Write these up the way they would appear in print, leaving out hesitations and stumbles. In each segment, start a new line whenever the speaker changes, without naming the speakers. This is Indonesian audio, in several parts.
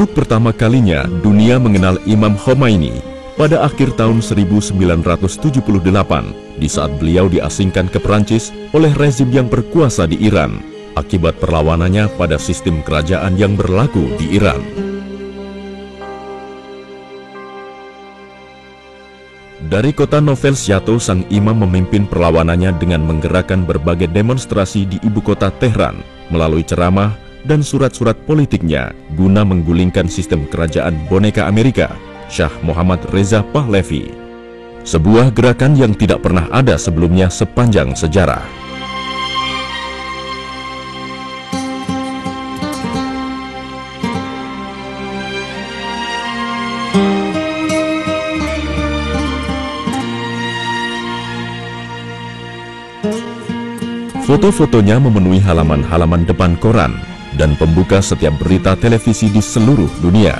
Untuk pertama kalinya dunia mengenal Imam Khomeini pada akhir tahun 1978 di saat beliau diasingkan ke Perancis oleh rezim yang berkuasa di Iran akibat perlawanannya pada sistem kerajaan yang berlaku di Iran. Dari kota Novel Syato, sang imam memimpin perlawanannya dengan menggerakkan berbagai demonstrasi di ibu kota Tehran melalui ceramah dan surat-surat politiknya guna menggulingkan sistem kerajaan boneka Amerika, Shah Muhammad Reza Pahlavi. Sebuah gerakan yang tidak pernah ada sebelumnya sepanjang sejarah. Foto-fotonya memenuhi halaman-halaman depan koran dan pembuka setiap berita televisi di seluruh dunia.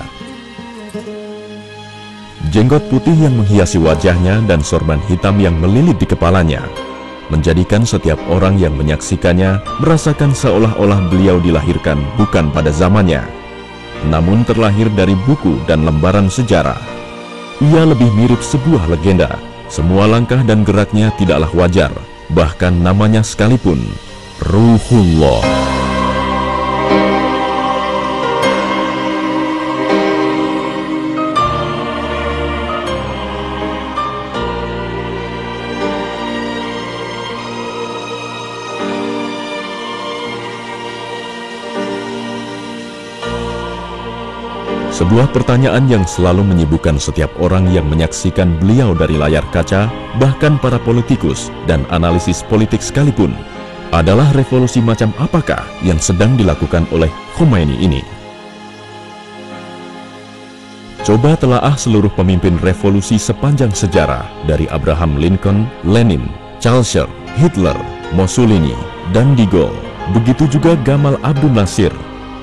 Jenggot putih yang menghiasi wajahnya dan sorban hitam yang melilit di kepalanya menjadikan setiap orang yang menyaksikannya merasakan seolah-olah beliau dilahirkan bukan pada zamannya, namun terlahir dari buku dan lembaran sejarah. Ia lebih mirip sebuah legenda. Semua langkah dan geraknya tidaklah wajar, bahkan namanya sekalipun, Ruhullah. Sebuah pertanyaan yang selalu menyibukkan setiap orang yang menyaksikan beliau dari layar kaca, bahkan para politikus dan analisis politik sekalipun, adalah revolusi macam apakah yang sedang dilakukan oleh Khomeini ini? Coba telaah seluruh pemimpin revolusi sepanjang sejarah, dari Abraham Lincoln, Lenin, Charles, Hitler, Mussolini, dan De Gaulle, begitu juga Gamal Abdul Nasir,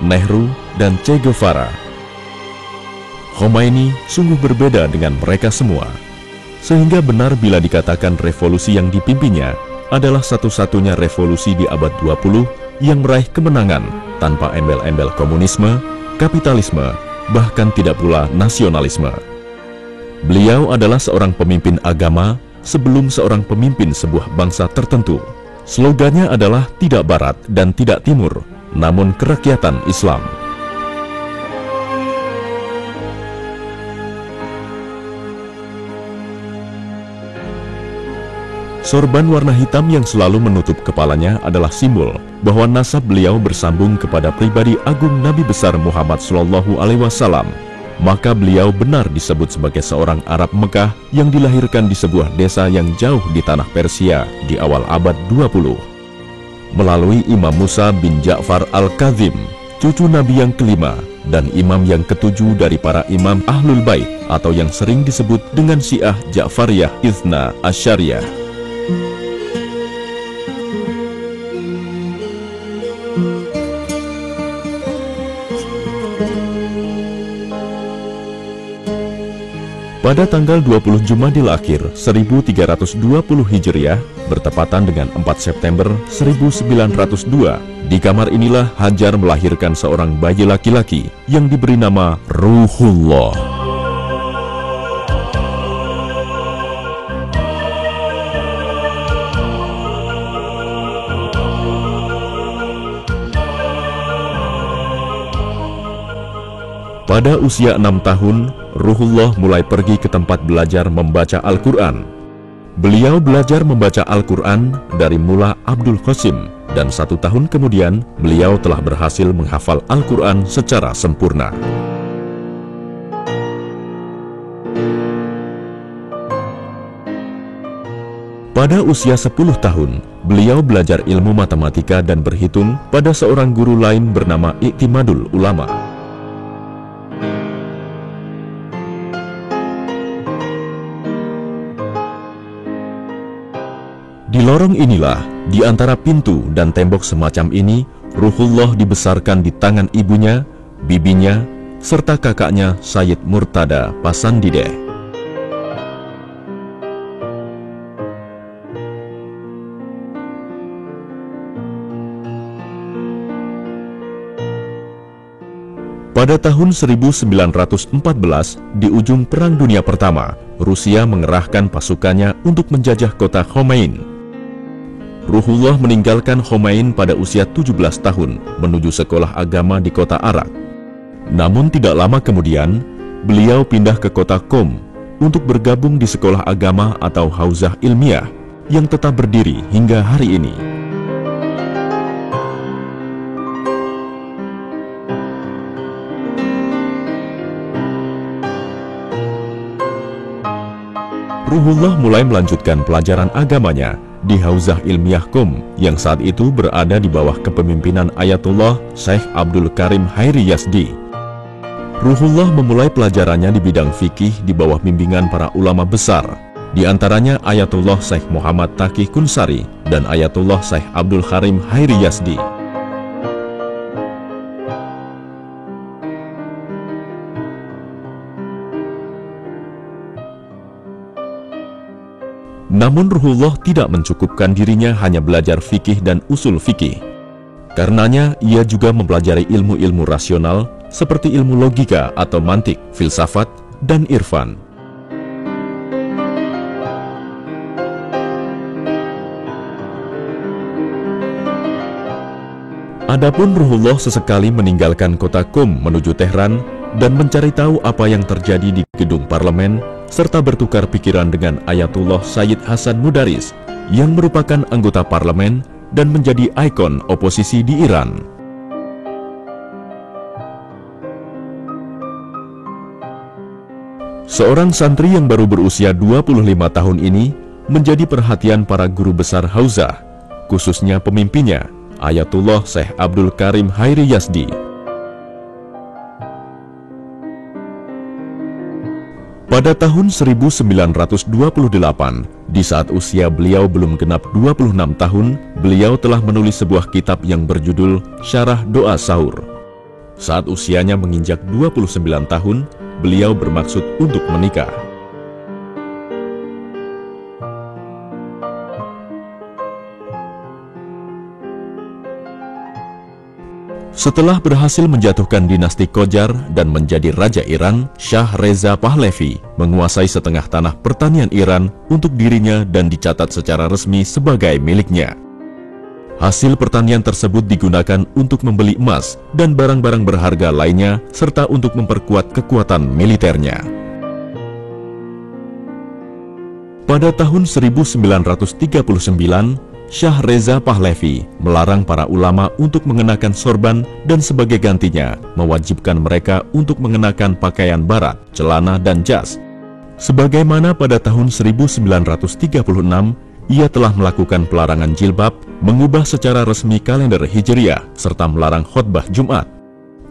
Nehru, dan Che Guevara. Khomeini sungguh berbeda dengan mereka semua, sehingga benar bila dikatakan revolusi yang dipimpinnya adalah satu-satunya revolusi di abad 20 yang meraih kemenangan tanpa embel-embel komunisme, kapitalisme, bahkan tidak pula nasionalisme. Beliau adalah seorang pemimpin agama sebelum seorang pemimpin sebuah bangsa tertentu. Slogannya adalah tidak barat dan tidak timur, namun kerakyatan Islam. Sorban warna hitam yang selalu menutup kepalanya adalah simbol bahwa nasab beliau bersambung kepada pribadi agung Nabi besar Muhammad SAW. Maka beliau benar disebut sebagai seorang Arab Mekah yang dilahirkan di sebuah desa yang jauh di tanah Persia di awal abad 20. Melalui Imam Musa bin Ja'far Al-Kadzim, cucu Nabi yang kelima dan imam yang ketujuh dari para imam Ahlul Bait atau yang sering disebut dengan Syiah Ja'fariyah Itsna Asyariyah. Pada tanggal 20 Jumadil Akhir 1320 Hijriah bertepatan dengan 4 September 1902, di kamar inilah Hajar melahirkan seorang bayi laki-laki yang diberi nama Ruhullah. Pada usia 6 tahun, Ruhullah mulai pergi ke tempat belajar membaca Al-Quran. Beliau belajar membaca Al-Quran dari Mullah Abdul Qasim, dan 1 tahun kemudian beliau telah berhasil menghafal Al-Quran secara sempurna. Pada usia 10 tahun, beliau belajar ilmu matematika dan berhitung pada seorang guru lain bernama Iktimadul Ulama. Di lorong inilah, di antara pintu dan tembok semacam ini, Ruhullah dibesarkan di tangan ibunya, bibinya, serta kakaknya Sayyid Murtada Pasandideh. Pada tahun 1914, di ujung Perang Dunia Pertama, Rusia mengerahkan pasukannya untuk menjajah kota Khomein. Ruhullah meninggalkan Khomein pada usia 17 tahun menuju sekolah agama di kota Arak. Namun tidak lama kemudian, beliau pindah ke kota Qom untuk bergabung di sekolah agama atau Hauzah Ilmiah yang tetap berdiri hingga hari ini. Ruhullah mulai melanjutkan pelajaran agamanya di Hauzah Ilmiah Qom yang saat itu berada di bawah kepemimpinan Ayatullah Syekh Abdul Karim Hairi Yazdi. Ruhullah memulai pelajarannya di bidang fikih di bawah bimbingan para ulama besar, di antaranya Ayatullah Syekh Muhammad Taqi Kunsari dan Ayatullah Syekh Abdul Karim Hairi Yazdi. Namun Ruhullah tidak mencukupkan dirinya hanya belajar fikih dan usul fikih. Karenanya ia juga mempelajari ilmu-ilmu rasional seperti ilmu logika atau mantik, filsafat, dan irfan. Adapun Ruhullah sesekali meninggalkan kota Qom menuju Tehran dan mencari tahu apa yang terjadi di gedung parlemen, serta bertukar pikiran dengan Ayatullah Sayyid Hasan Mudaris yang merupakan anggota parlemen dan menjadi ikon oposisi di Iran. Seorang santri yang baru berusia 25 tahun ini menjadi perhatian para guru besar Hauzah, khususnya pemimpinnya, Ayatullah Syekh Abdul Karim Hairi Yazdi. Pada tahun 1928, di saat usia beliau belum genap 26 tahun, beliau telah menulis sebuah kitab yang berjudul Syarah Doa Sahur. Saat usianya menginjak 29 tahun, beliau bermaksud untuk menikah. Setelah berhasil menjatuhkan dinasti Qajar dan menjadi Raja Iran, Shah Reza Pahlavi menguasai setengah tanah pertanian Iran untuk dirinya dan dicatat secara resmi sebagai miliknya. Hasil pertanian tersebut digunakan untuk membeli emas dan barang-barang berharga lainnya, serta untuk memperkuat kekuatan militernya. Pada tahun 1939, Shah Reza Pahlavi melarang para ulama untuk mengenakan sorban dan sebagai gantinya mewajibkan mereka untuk mengenakan pakaian barat, celana, dan jas. Sebagaimana pada tahun 1936, ia telah melakukan pelarangan jilbab, mengubah secara resmi kalender Hijriah, serta melarang khutbah Jumat,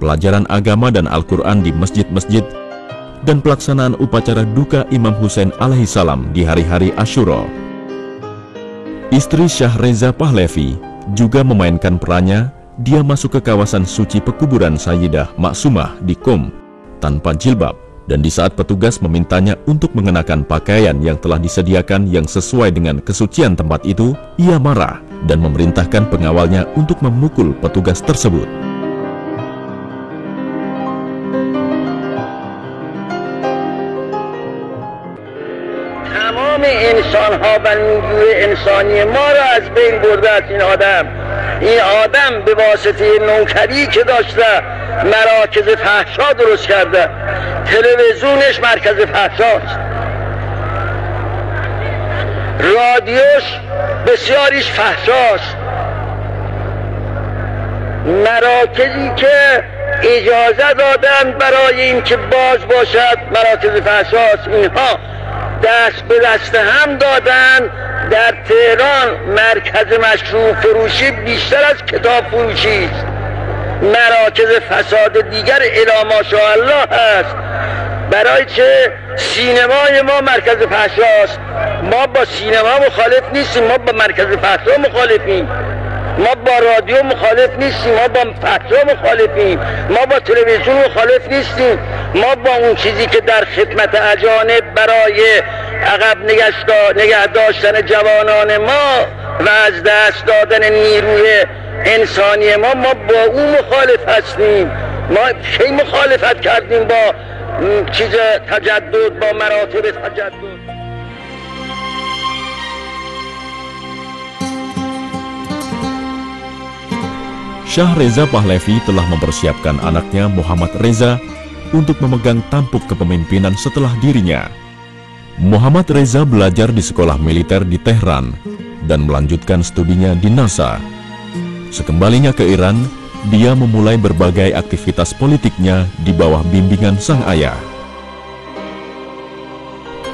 pelajaran agama dan Al-Quran di masjid-masjid, dan pelaksanaan upacara duka Imam Husain alaihissalam di hari-hari Asyura. Istri Shah Reza Pahlavi juga memainkan perannya. Dia masuk ke kawasan suci pekuburan Sayyidah Maksumah di Qom tanpa jilbab, dan di saat petugas memintanya untuk mengenakan pakaian yang telah disediakan yang sesuai dengan kesucian tempat itu, ia marah dan memerintahkan pengawalnya untuk memukul petugas tersebut.
انسانها و نیروی انسانی ما را از بین برده است. این آدم به واسطه نوکری که داشته مراکز فحشا درست کرده. تلویزیونش مرکز فحشاست، رادیوش بسیاریش فحشاست، مراکزی که اجازه دادن برای اینکه باز باشد مراکز فحشاست، اینها دست به دست هم دادن. در تهران مرکز مشروع فروشی بیشتر از کتاب فروشی است. مراکز فساد دیگر الی ماشاءالله است. برای چه؟ سینمای ما مرکز فحشاست. ما با سینما مخالف نیستیم، ما با مرکز فحشا مخالفیم. ما با رادیو مخالف نیستیم، ما با فحشا مخالفیم. ما با تلویزیون مخالف نیستیم. ما با اون چیزی که در خدمت اجانب برای عقب نگه داشتن جوانان ما و از دست دادن نیروی انسانی ما با اون مخالف هستیم. ما کی مخالفت کردیم با چیز تجدد، با مراتب تجدد.
Syah Reza Pahlavi telah mempersiapkan anaknya Muhammad Reza untuk memegang tampuk kepemimpinan setelah dirinya. Muhammad Reza belajar di sekolah militer di Tehran dan melanjutkan studinya di NASA. Sekembalinya ke Iran, dia memulai berbagai aktivitas politiknya di bawah bimbingan sang ayah.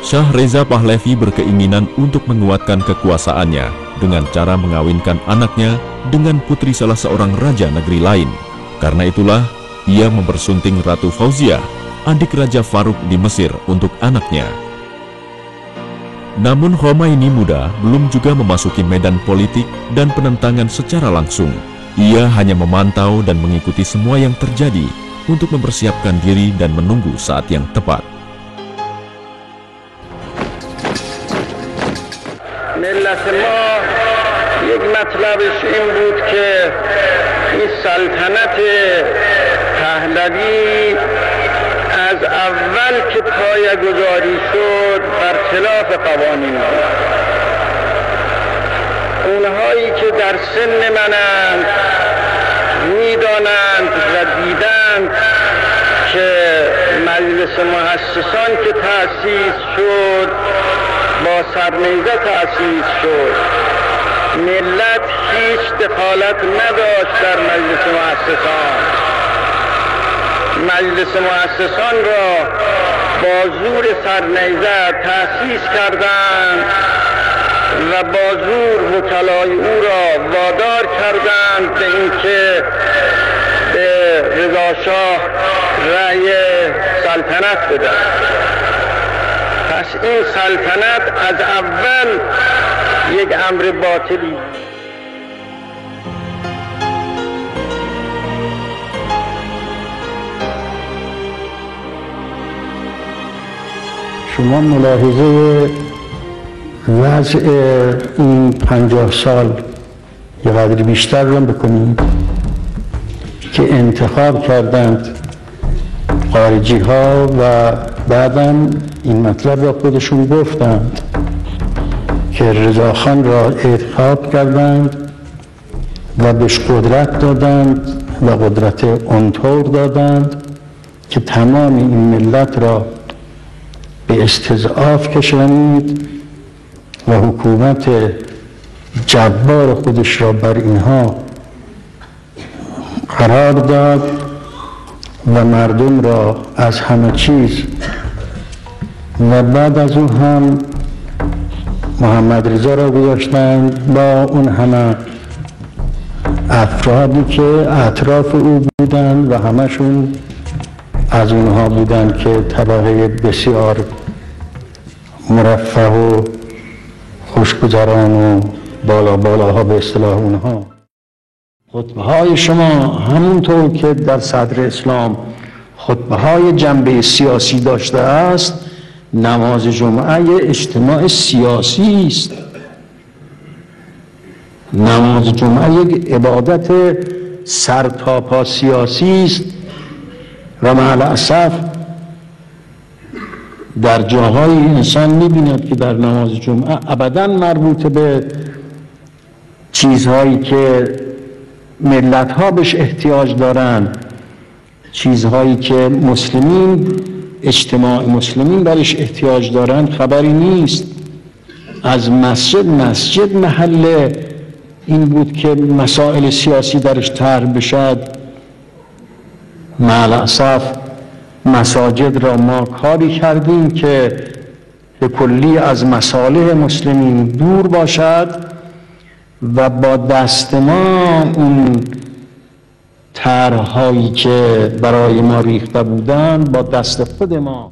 Syah Reza Pahlavi berkeinginan untuk menguatkan kekuasaannya dengan cara mengawinkan anaknya dengan putri salah seorang raja negeri lain. Karena itulah, ia mempersunting Ratu Fauziah, adik Raja Faruk di Mesir, untuk anaknya. Namun Khomeini muda belum juga memasuki medan politik dan penentangan secara langsung. Ia hanya memantau dan mengikuti semua yang terjadi untuk mempersiapkan diri dan menunggu saat yang tepat.
ملت ما یک مطلبش این بود که این سلطنت پهلوی از اول که پایه‌گذاری شد برخلاف قوانین بود. اونهایی که در سن منند میدانند و دیدند که مجلس مؤسسان که تأسیس شد، با سرنیزه تأسیس شد، ملت هیچ دخالت نداشت در مجلس مؤسسان. مجلس مؤسسان را با زور سرنیزه تأسیس کردند و با زور وکلای او را وادار کردند به اینکه به رضا شاه رأی سلطنت بدهند. پس این سلطنت از اول یک امر باطلی.
شما ملاحظه وضع این 50 سال یه قدری بیشتر رو بکنید که انتخاب کردند خارجی ها و بعداً این مطلب را خودشون گفتند که رضاخان را انتخاب کردند و بهش قدرت دادند و قدرت اونطور دادند که تمام این ملت را به استضعاف کشانید و حکومت جبار خودش را بر اینها قرار داد و مردم را از همه چیز و بعد از اون هم محمد رضا را گذاشتند با اون همه افرادی که اطراف او بودند و همشون از اونها بودند که طبقه بسیار مرفه و خوشگذران و بالاها به اصطلاح اونها. خطبه های شما همونطور که در صدر اسلام خطبه های جنبه سیاسی داشته است، نماز جمعه اجتماع سیاسی است. نماز جمعه یک عبادت سرتاپا سیاسی است و مع الاسف در جاهای انسان می‌بیند که در نماز جمعه ابداً مربوط به چیزهایی که ملت‌ها بهش احتیاج دارند، چیزهایی که مسلمین، اجتماع مسلمین برش احتیاج دارند، خبری نیست. از مسجد محل این بود که مسائل سیاسی درش طرح بشد. مع الاسف مساجد را ما کاری کردیم که به کلی از مصالح مسلمین دور باشد و با دست ما اون طرح‌هایی که برای ما ریخته بودند با دست خود ما.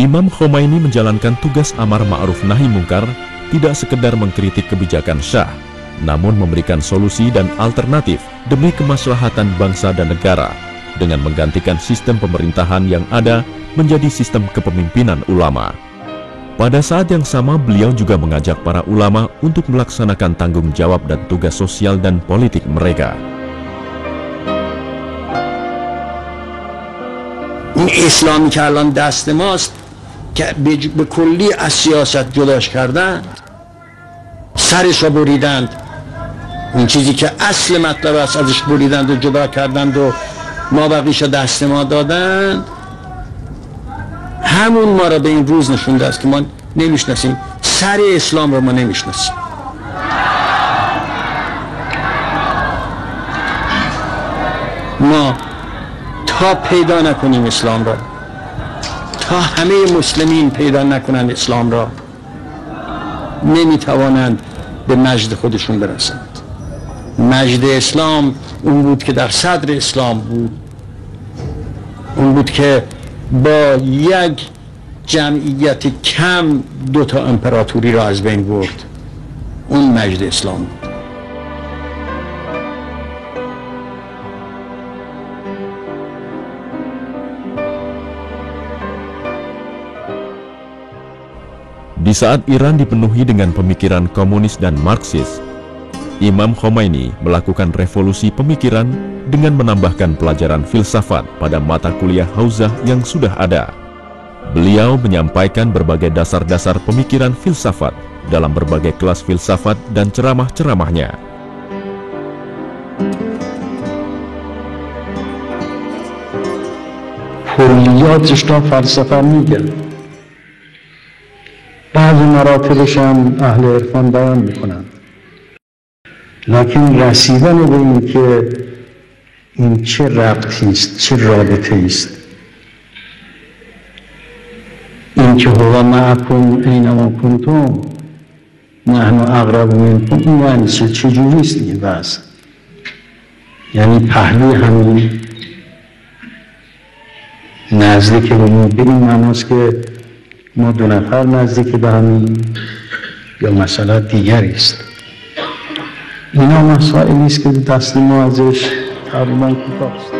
Imam Khomeini menjalankan tugas amar ma'ruf nahi mungkar tidak sekedar mengkritik kebijakan Syah, namun memberikan solusi dan alternatif demi kemaslahatan bangsa dan negara dengan menggantikan sistem pemerintahan yang ada menjadi sistem kepemimpinan ulama. Pada saat yang sama, beliau juga mengajak para ulama untuk melaksanakan tanggung jawab dan tugas sosial dan politik mereka.
این اسلامی که الان دست ماست که به کلی از سیاست جداش کردن، سرش رو بریدند، این چیزی که اصل مطلب است ازش بریدند و جدا کردند و ما بقیش دست ما دادند، همون ما را به این روز نشونده است که ما نمیشناسیم، سر اسلام رو ما نمیشناسیم. ما تا پیدا نکنیم اسلام را، تا همه مسلمین پیدا نکنند اسلام را، نمیتوانند به مجد خودشون برسند. مجد اسلام اون بود که در صدر اسلام بود، اون بود که با یک جمعیت کم 2 امپراتوری را از بین برد. اون مجد اسلام بود.
Di saat Iran dipenuhi dengan pemikiran komunis dan Marxis, Imam Khomeini melakukan revolusi pemikiran dengan menambahkan pelajaran filsafat pada mata kuliah Hauzah yang sudah ada. Beliau menyampaikan berbagai dasar-dasar pemikiran filsafat dalam berbagai kelas filsafat dan ceramah-ceramahnya.
کلیاتش را فلسفه میگه، بعضی مراتبش هم اهل عرفان بیان میکنن، لکن رسیدن به این که این چه ربطی است، چه رابطه است، این که هو معکم اینما کنتم نحن اقرب منکم، این یعنی چه جوری است این بحث؟ یعنی پهلوی همین نزدیک به این معناست که ما 2 نفر نزدیک به همین، یا مسئله دیگری است. اینا مسائلی است که دست ما ازش تقریبا کوتاست.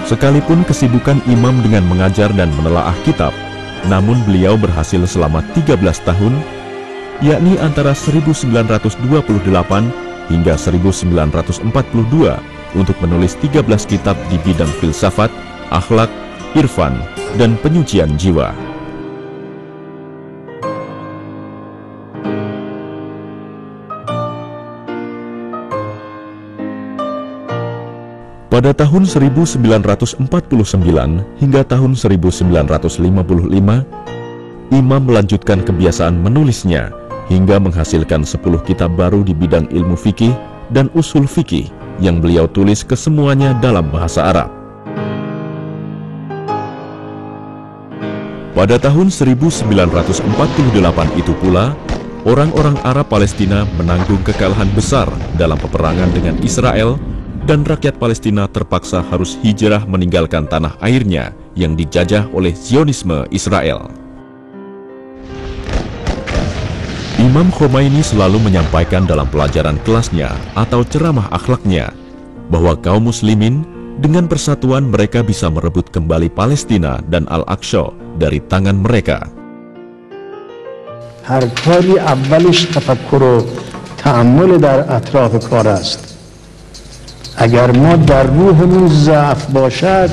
Sekalipun kesibukan imam dengan mengajar dan menelaah kitab, namun beliau berhasil selama 13 tahun, yakni antara 1928 hingga 1942, untuk menulis 13 kitab di bidang filsafat, akhlak, irfan, dan penyucian jiwa. Pada tahun 1949 hingga tahun 1955, Imam melanjutkan kebiasaan menulisnya hingga menghasilkan 10 kitab baru di bidang ilmu fikih dan usul fikih yang beliau tulis kesemuanya dalam bahasa Arab. Pada tahun 1948 itu pula, orang-orang Arab Palestina menanggung kekalahan besar dalam peperangan dengan Israel, dan rakyat Palestina terpaksa harus hijrah meninggalkan tanah airnya yang dijajah oleh Zionisme Israel. Imam Khomeini selalu menyampaikan dalam pelajaran kelasnya atau ceramah akhlaknya bahwa kaum muslimin dengan persatuan mereka bisa merebut kembali Palestina dan Al-Aqsa dari tangan mereka.
هر کاری اولش تفکر و تأمل در اطراف کار است. اگر ما در روحمون ضعف باشد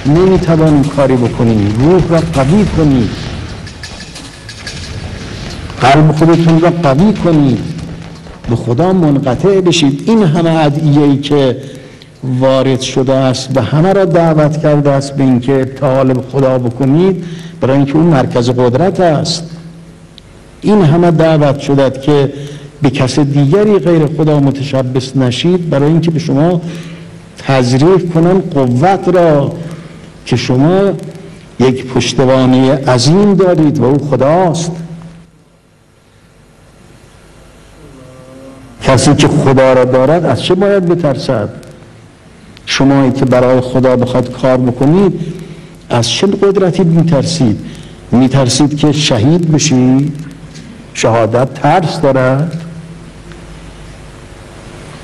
نمیتوانیم کاری بکنیم. روح را قوی کنید، قلب خودتون را قوی کنید، به خدا منقطع بشید. این همه ادعیه‌ای که وارد شده است و همه را دعوت کرده است به اینکه ابتهال به خدا بکنید، برای اینکه اون مرکز قدرت است. این همه دعوت شده که به کس دیگری غیر خدا متشبث نشید، برای اینکه به شما تزریق کنن قوت را که شما یک پشتوانه عظیم دارید و او خداست. کسی که خدا را دارد از چه باید بترسد؟ شمایی که برای خدا بخواد کار بکنید از چه قدرتی میترسید؟ میترسید که شهید بشید؟ شهادت ترس دارد؟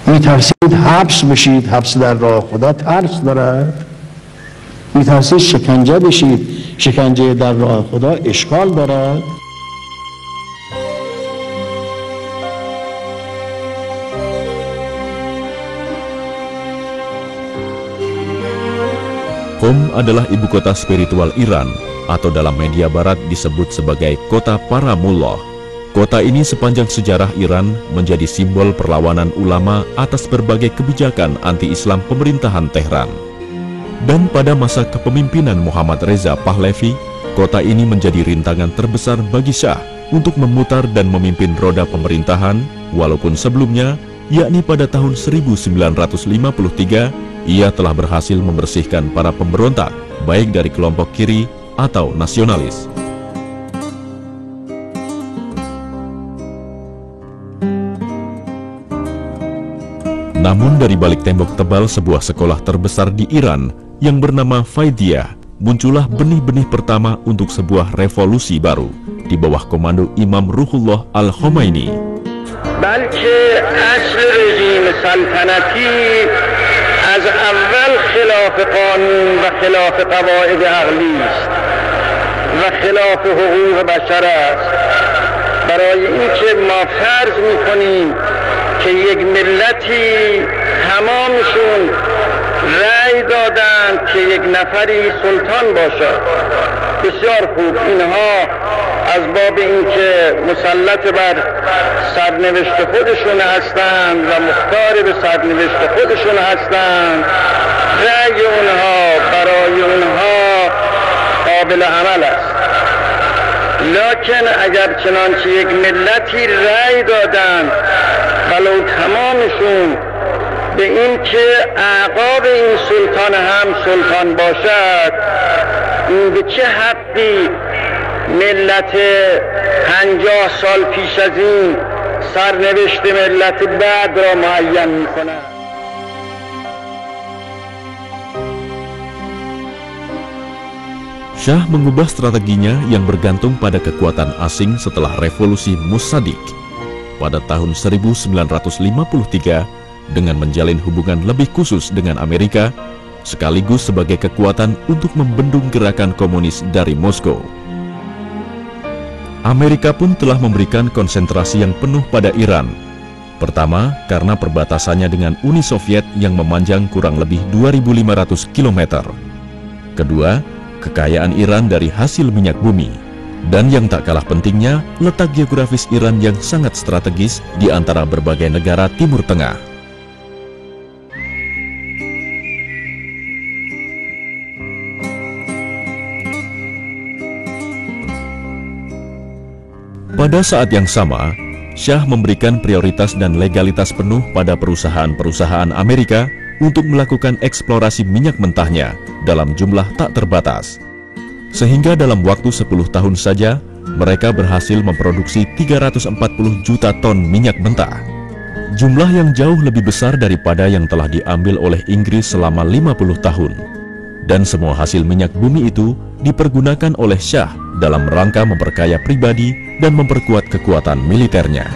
میترسید حبس بشید، حبس در راه خدا ترس دارد. میترسید شکنجه بشید، شکنجه در راه خدا اشکال دارد.
Qom adalah ibu kota spiritual Iran, atau dalam media barat disebut sebagai kota para mullah. Kota ini sepanjang sejarah Iran menjadi simbol perlawanan ulama atas berbagai kebijakan anti-Islam pemerintahan Tehran. Dan pada masa kepemimpinan Muhammad Reza Pahlavi, kota ini menjadi rintangan terbesar bagi Syah untuk memutar dan memimpin roda pemerintahan, walaupun sebelumnya, yakni pada tahun 1953, ia telah berhasil membersihkan para pemberontak, baik dari kelompok kiri atau nasionalis. Namun dari balik tembok tebal sebuah sekolah terbesar di Iran yang bernama Faidiyah, muncullah benih-benih pertama untuk sebuah revolusi baru di bawah komando Imam Ruhullah Al-Khomeini.
Balki asl rejim saltanati از اول خلاف قانون و خلاف قواعد عقلی است و خلاف حقوق بشر است. برای اینکه ما فرض میکنیم که یک ملتی تمامشون رأی دادند که یک نفری سلطان باشد. بسیار خوب، اینها از باب اینکه مسلط بر سرنوشت خودشون هستند و مختار به سرنوشت خودشون هستند، رأی اونها برای اونها قابل عمل است. لکن اگر چنانچه یک ملتی رأی دادند ولو تمامشون به این که اعقاب این سلطان هم سلطان باشد، این به چه حقی ملت 50 سال پیش از این سرنوشت ملت بعد را معین می کند؟
Syah mengubah strateginya yang bergantung pada kekuatan asing setelah revolusi Mossadegh pada tahun 1953 dengan menjalin hubungan lebih khusus dengan Amerika, sekaligus sebagai kekuatan untuk membendung gerakan komunis dari Moskow. Amerika pun telah memberikan konsentrasi yang penuh pada Iran. Pertama, karena perbatasannya dengan Uni Soviet yang memanjang kurang lebih 2.500 km. Kedua, kekayaan Iran dari hasil minyak bumi. Dan yang tak kalah pentingnya, letak geografis Iran yang sangat strategis di antara berbagai negara Timur Tengah. Pada saat yang sama, Syah memberikan prioritas dan legalitas penuh pada perusahaan-perusahaan Amerika untuk melakukan eksplorasi minyak mentahnya dalam jumlah tak terbatas. Sehingga dalam waktu 10 tahun saja, mereka berhasil memproduksi 340 juta ton minyak mentah. Jumlah yang jauh lebih besar daripada yang telah diambil oleh Inggris selama 50 tahun. Dan semua hasil minyak bumi itu dipergunakan oleh Syah dalam rangka memperkaya pribadi dan memperkuat kekuatan militernya.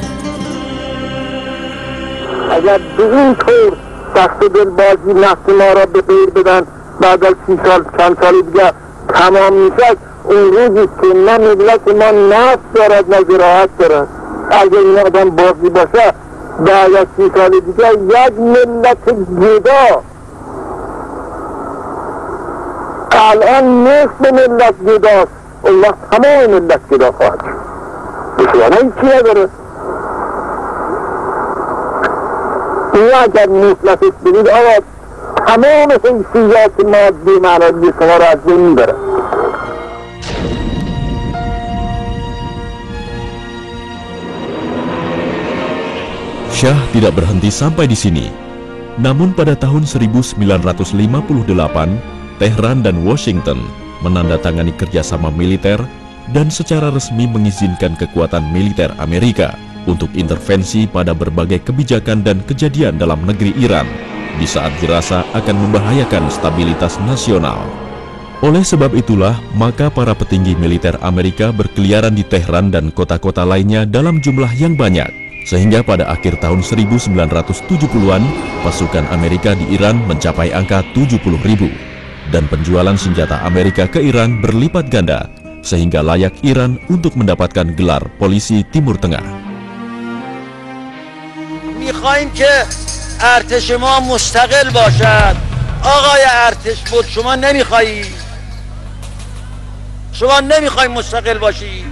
Agar beginitor dast dilbazi nafti ma ra be ghair bedan ba'd az 30 sal chand sali diga tamam mishad, un rozi ke na millat ma naft darad na ziraat darad. Agar in adam bazi basha ba'd az 30 sali diga yak millat juda الان نصف ملت جداست، اون وقت تمام ملت جدا خواهد شد. بسیار هیچی نداره. این اگر مفلسش بدید آقا تمام حیثیات مادی معنوی شما را از بین میبره.
Syah tidak berhenti sampai di sini. Namun pada tahun 1958, Tehran dan Washington menandatangani kerjasama militer dan secara resmi mengizinkan kekuatan militer Amerika untuk intervensi pada berbagai kebijakan dan kejadian dalam negeri Iran di saat dirasa akan membahayakan stabilitas nasional. Oleh sebab itulah, maka para petinggi militer Amerika berkeliaran di Tehran dan kota-kota lainnya dalam jumlah yang banyak sehingga pada akhir tahun 1970-an pasukan Amerika di Iran mencapai angka 70.000 dan penjualan senjata Amerika ke Iran berlipat ganda sehingga layak Iran untuk mendapatkan gelar polisi Timur Tengah.
میخوایم که ارتش ما مستقل باشد. آقای ارتش بود شما نمیخوایی؟ شما نمیخوای مستقل باشی؟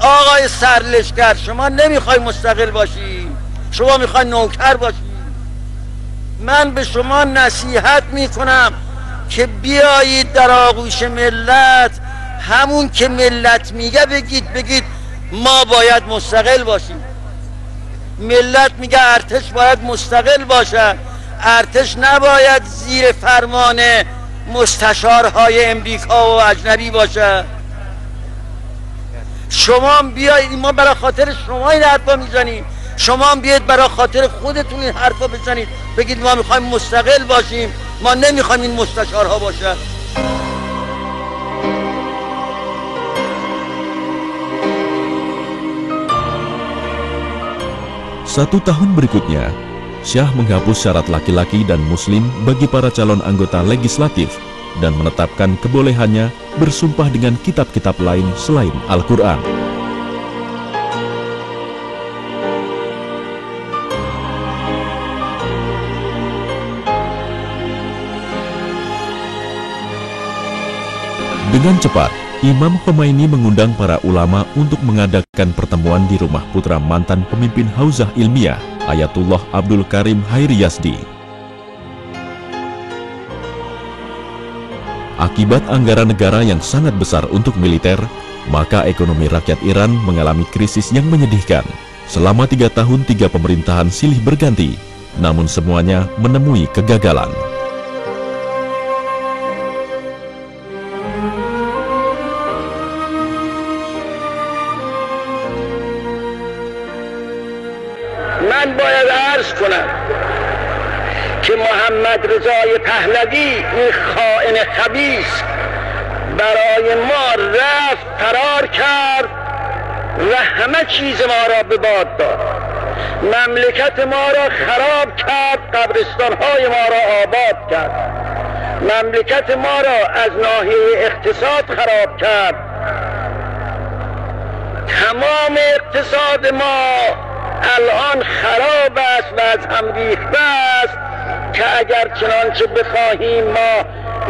آقای سرلشکر شما نمیخوای مستقل باشی؟ شما میخوای نوکر باشی؟ من به شما نصیحت میکنم که بیایید در آغوش ملت، همون که ملت میگه بگید ما باید مستقل باشیم. ملت میگه ارتش باید مستقل باشد، ارتش نباید زیر فرمان مستشارهای امریکا و اجنبی باشد. شما بیایید، ما برای خاطر شما این حرفا میزنیم، شما هم بیایید برای خاطر خودتون این حرفا بزنید، بگید ما میخوایم مستقل باشیم، ما نمیخوایم این مستشارها باشد.
Satu tahun berikutnya, Syah menghapus syarat laki-laki dan muslim bagi para calon anggota legislatif dan menetapkan kebolehannya bersumpah dengan kitab-kitab lain selain Al-Quran. Dengan cepat, Imam Khomeini mengundang para ulama untuk mengadakan pertemuan di rumah putra mantan pemimpin Hauzah Ilmiah, Ayatullah Abdul Karim Hairi Yazdi. Akibat anggaran negara yang sangat besar untuk militer, maka ekonomi rakyat Iran mengalami krisis yang menyedihkan. Selama 3 tahun 3 pemerintahan silih berganti, namun semuanya menemui kegagalan.
من باید عرض کنم که محمد رضای پهلوی این خائن خبیث برای ما رفت فرار کرد و همه چیز ما را به باد داد. مملکت ما را خراب کرد، قبرستان‌های ما را آباد کرد، مملکت ما را از ناحیه اقتصاد خراب کرد. تمام اقتصاد ما الان خراب است و از هم ریخته است که اگر چنانچه بخواهیم ما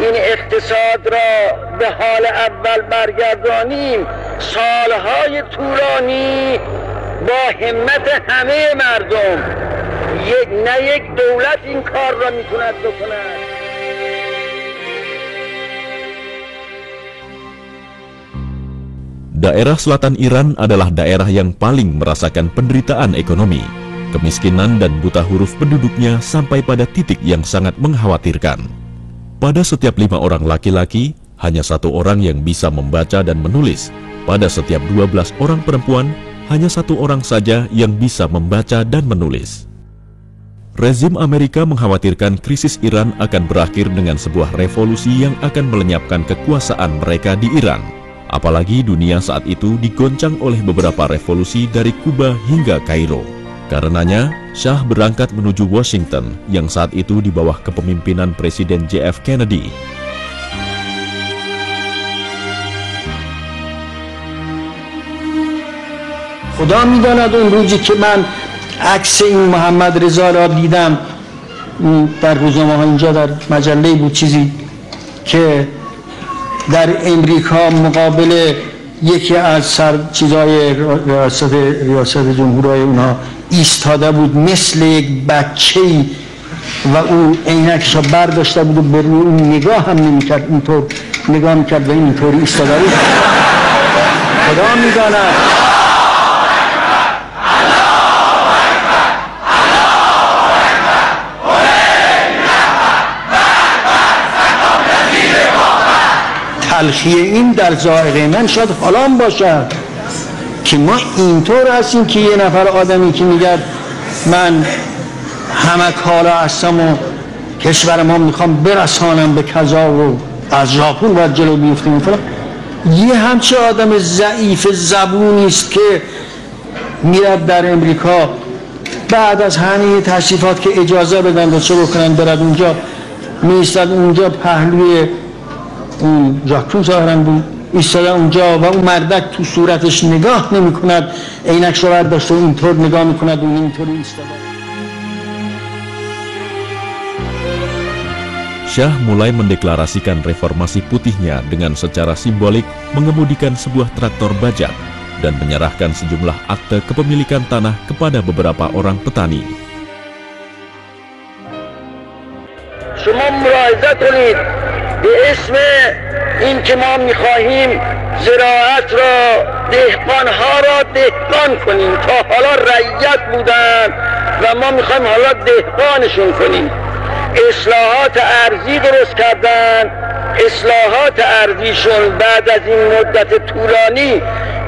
این اقتصاد را به حال اول برگردانیم، سالهای طولانی با همت همه مردم، نه یک دولت این کار را میتوند بکند.
Daerah selatan Iran adalah daerah yang paling merasakan penderitaan ekonomi. Kemiskinan dan buta huruf penduduknya sampai pada titik yang sangat mengkhawatirkan. Pada setiap 5 orang laki-laki, hanya 1 orang yang bisa membaca dan menulis. Pada setiap 12 orang perempuan, hanya 1 orang saja yang bisa membaca dan menulis. Rezim Amerika mengkhawatirkan krisis Iran akan berakhir dengan sebuah revolusi yang akan melenyapkan kekuasaan mereka di Iran. Apalagi dunia saat itu digoncang oleh beberapa revolusi dari Kuba hingga Kairo. Karenanya, Syah berangkat menuju Washington yang saat itu di bawah kepemimpinan Presiden JF Kennedy.
خدا می‌داند اون روزی که من عکس این محمد رضا را دیدم در روزنامه‌ها، اینجا در مجله بود چیزی که در امریکا مقابل یکی از چیزای ریاست جمهورای اونها ایستاده بود مثل یک بچه‌ای و او عینکش را برداشته بود و به روی اون نگاه هم نمی‌کرد، اینطور نگاه می‌کرد و اینطوری ایستاده بود. خدا می‌داند تلخی این در ذائقه من شاید حالا باشد که ما اینطور هستیم که یه نفر آدمی که میگه من همه کالا هستم و کشور ما میخوام برسانم به کذا و از ژاپن باید جلو بیفتیم، یه همچه آدم ضعیف زبونی است که میرد در امریکا بعد از همه تشریفات که اجازه بدن و چه بکنن برد اونجا، میستد اونجا پهلوی اون جاکوز آهرن بود، ایستاده اونجا و اون مردک تو صورتش نگاه نمی کند، عینک رو برداشته اینطور نگاه می کند و اینطور ایستاده.
Syah mulai mendeklarasikan reformasi putihnya dengan secara simbolik mengemudikan sebuah traktor bajak dan menyerahkan sejumlah akte kepemilikan tanah kepada beberapa orang petani.
شما ملاحظه کنید به اسم این که ما میخواهیم زراعت را، دهقانها را دهقان کنیم. تا حالا رعیت بودن و ما میخوایم حالا دهقانشون کنیم. اصلاحات ارضی درست کردن. اصلاحات ارضیشون بعد از این مدت طولانی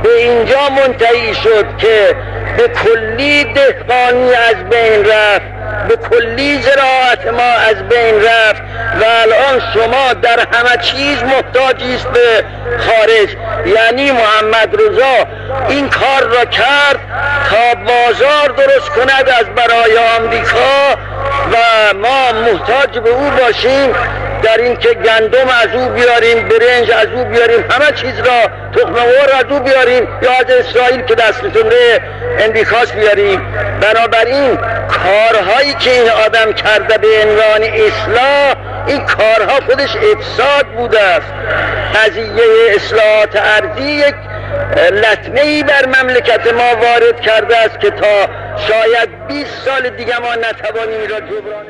به اینجا منتهی شد که به کلی دهقانی از بین رفت، به کلی زراعت ما از بین رفت و الان شما در همه چیز محتاجی است به خارج. یعنی محمد رضا این کار را کرد تا بازار درست کند از برای آمریکا و ما محتاج به او باشیم در این که گندم از او بیاریم، برنج از او بیاریم، همه چیز را، تخم مرغ از او بیاریم یا از اسرائیل که دست نشونده امریکاست بیاریم. بنابراین کارهایی که این آدم کرده به عنوان اصلاح، این کارها خودش افساد بوده است. قضیه اصلاحات ارضی یک لطمه‌ای بر مملکت ما وارد کرده است که تا شاید 20 سال دیگه ما نتوانیم این را جبران.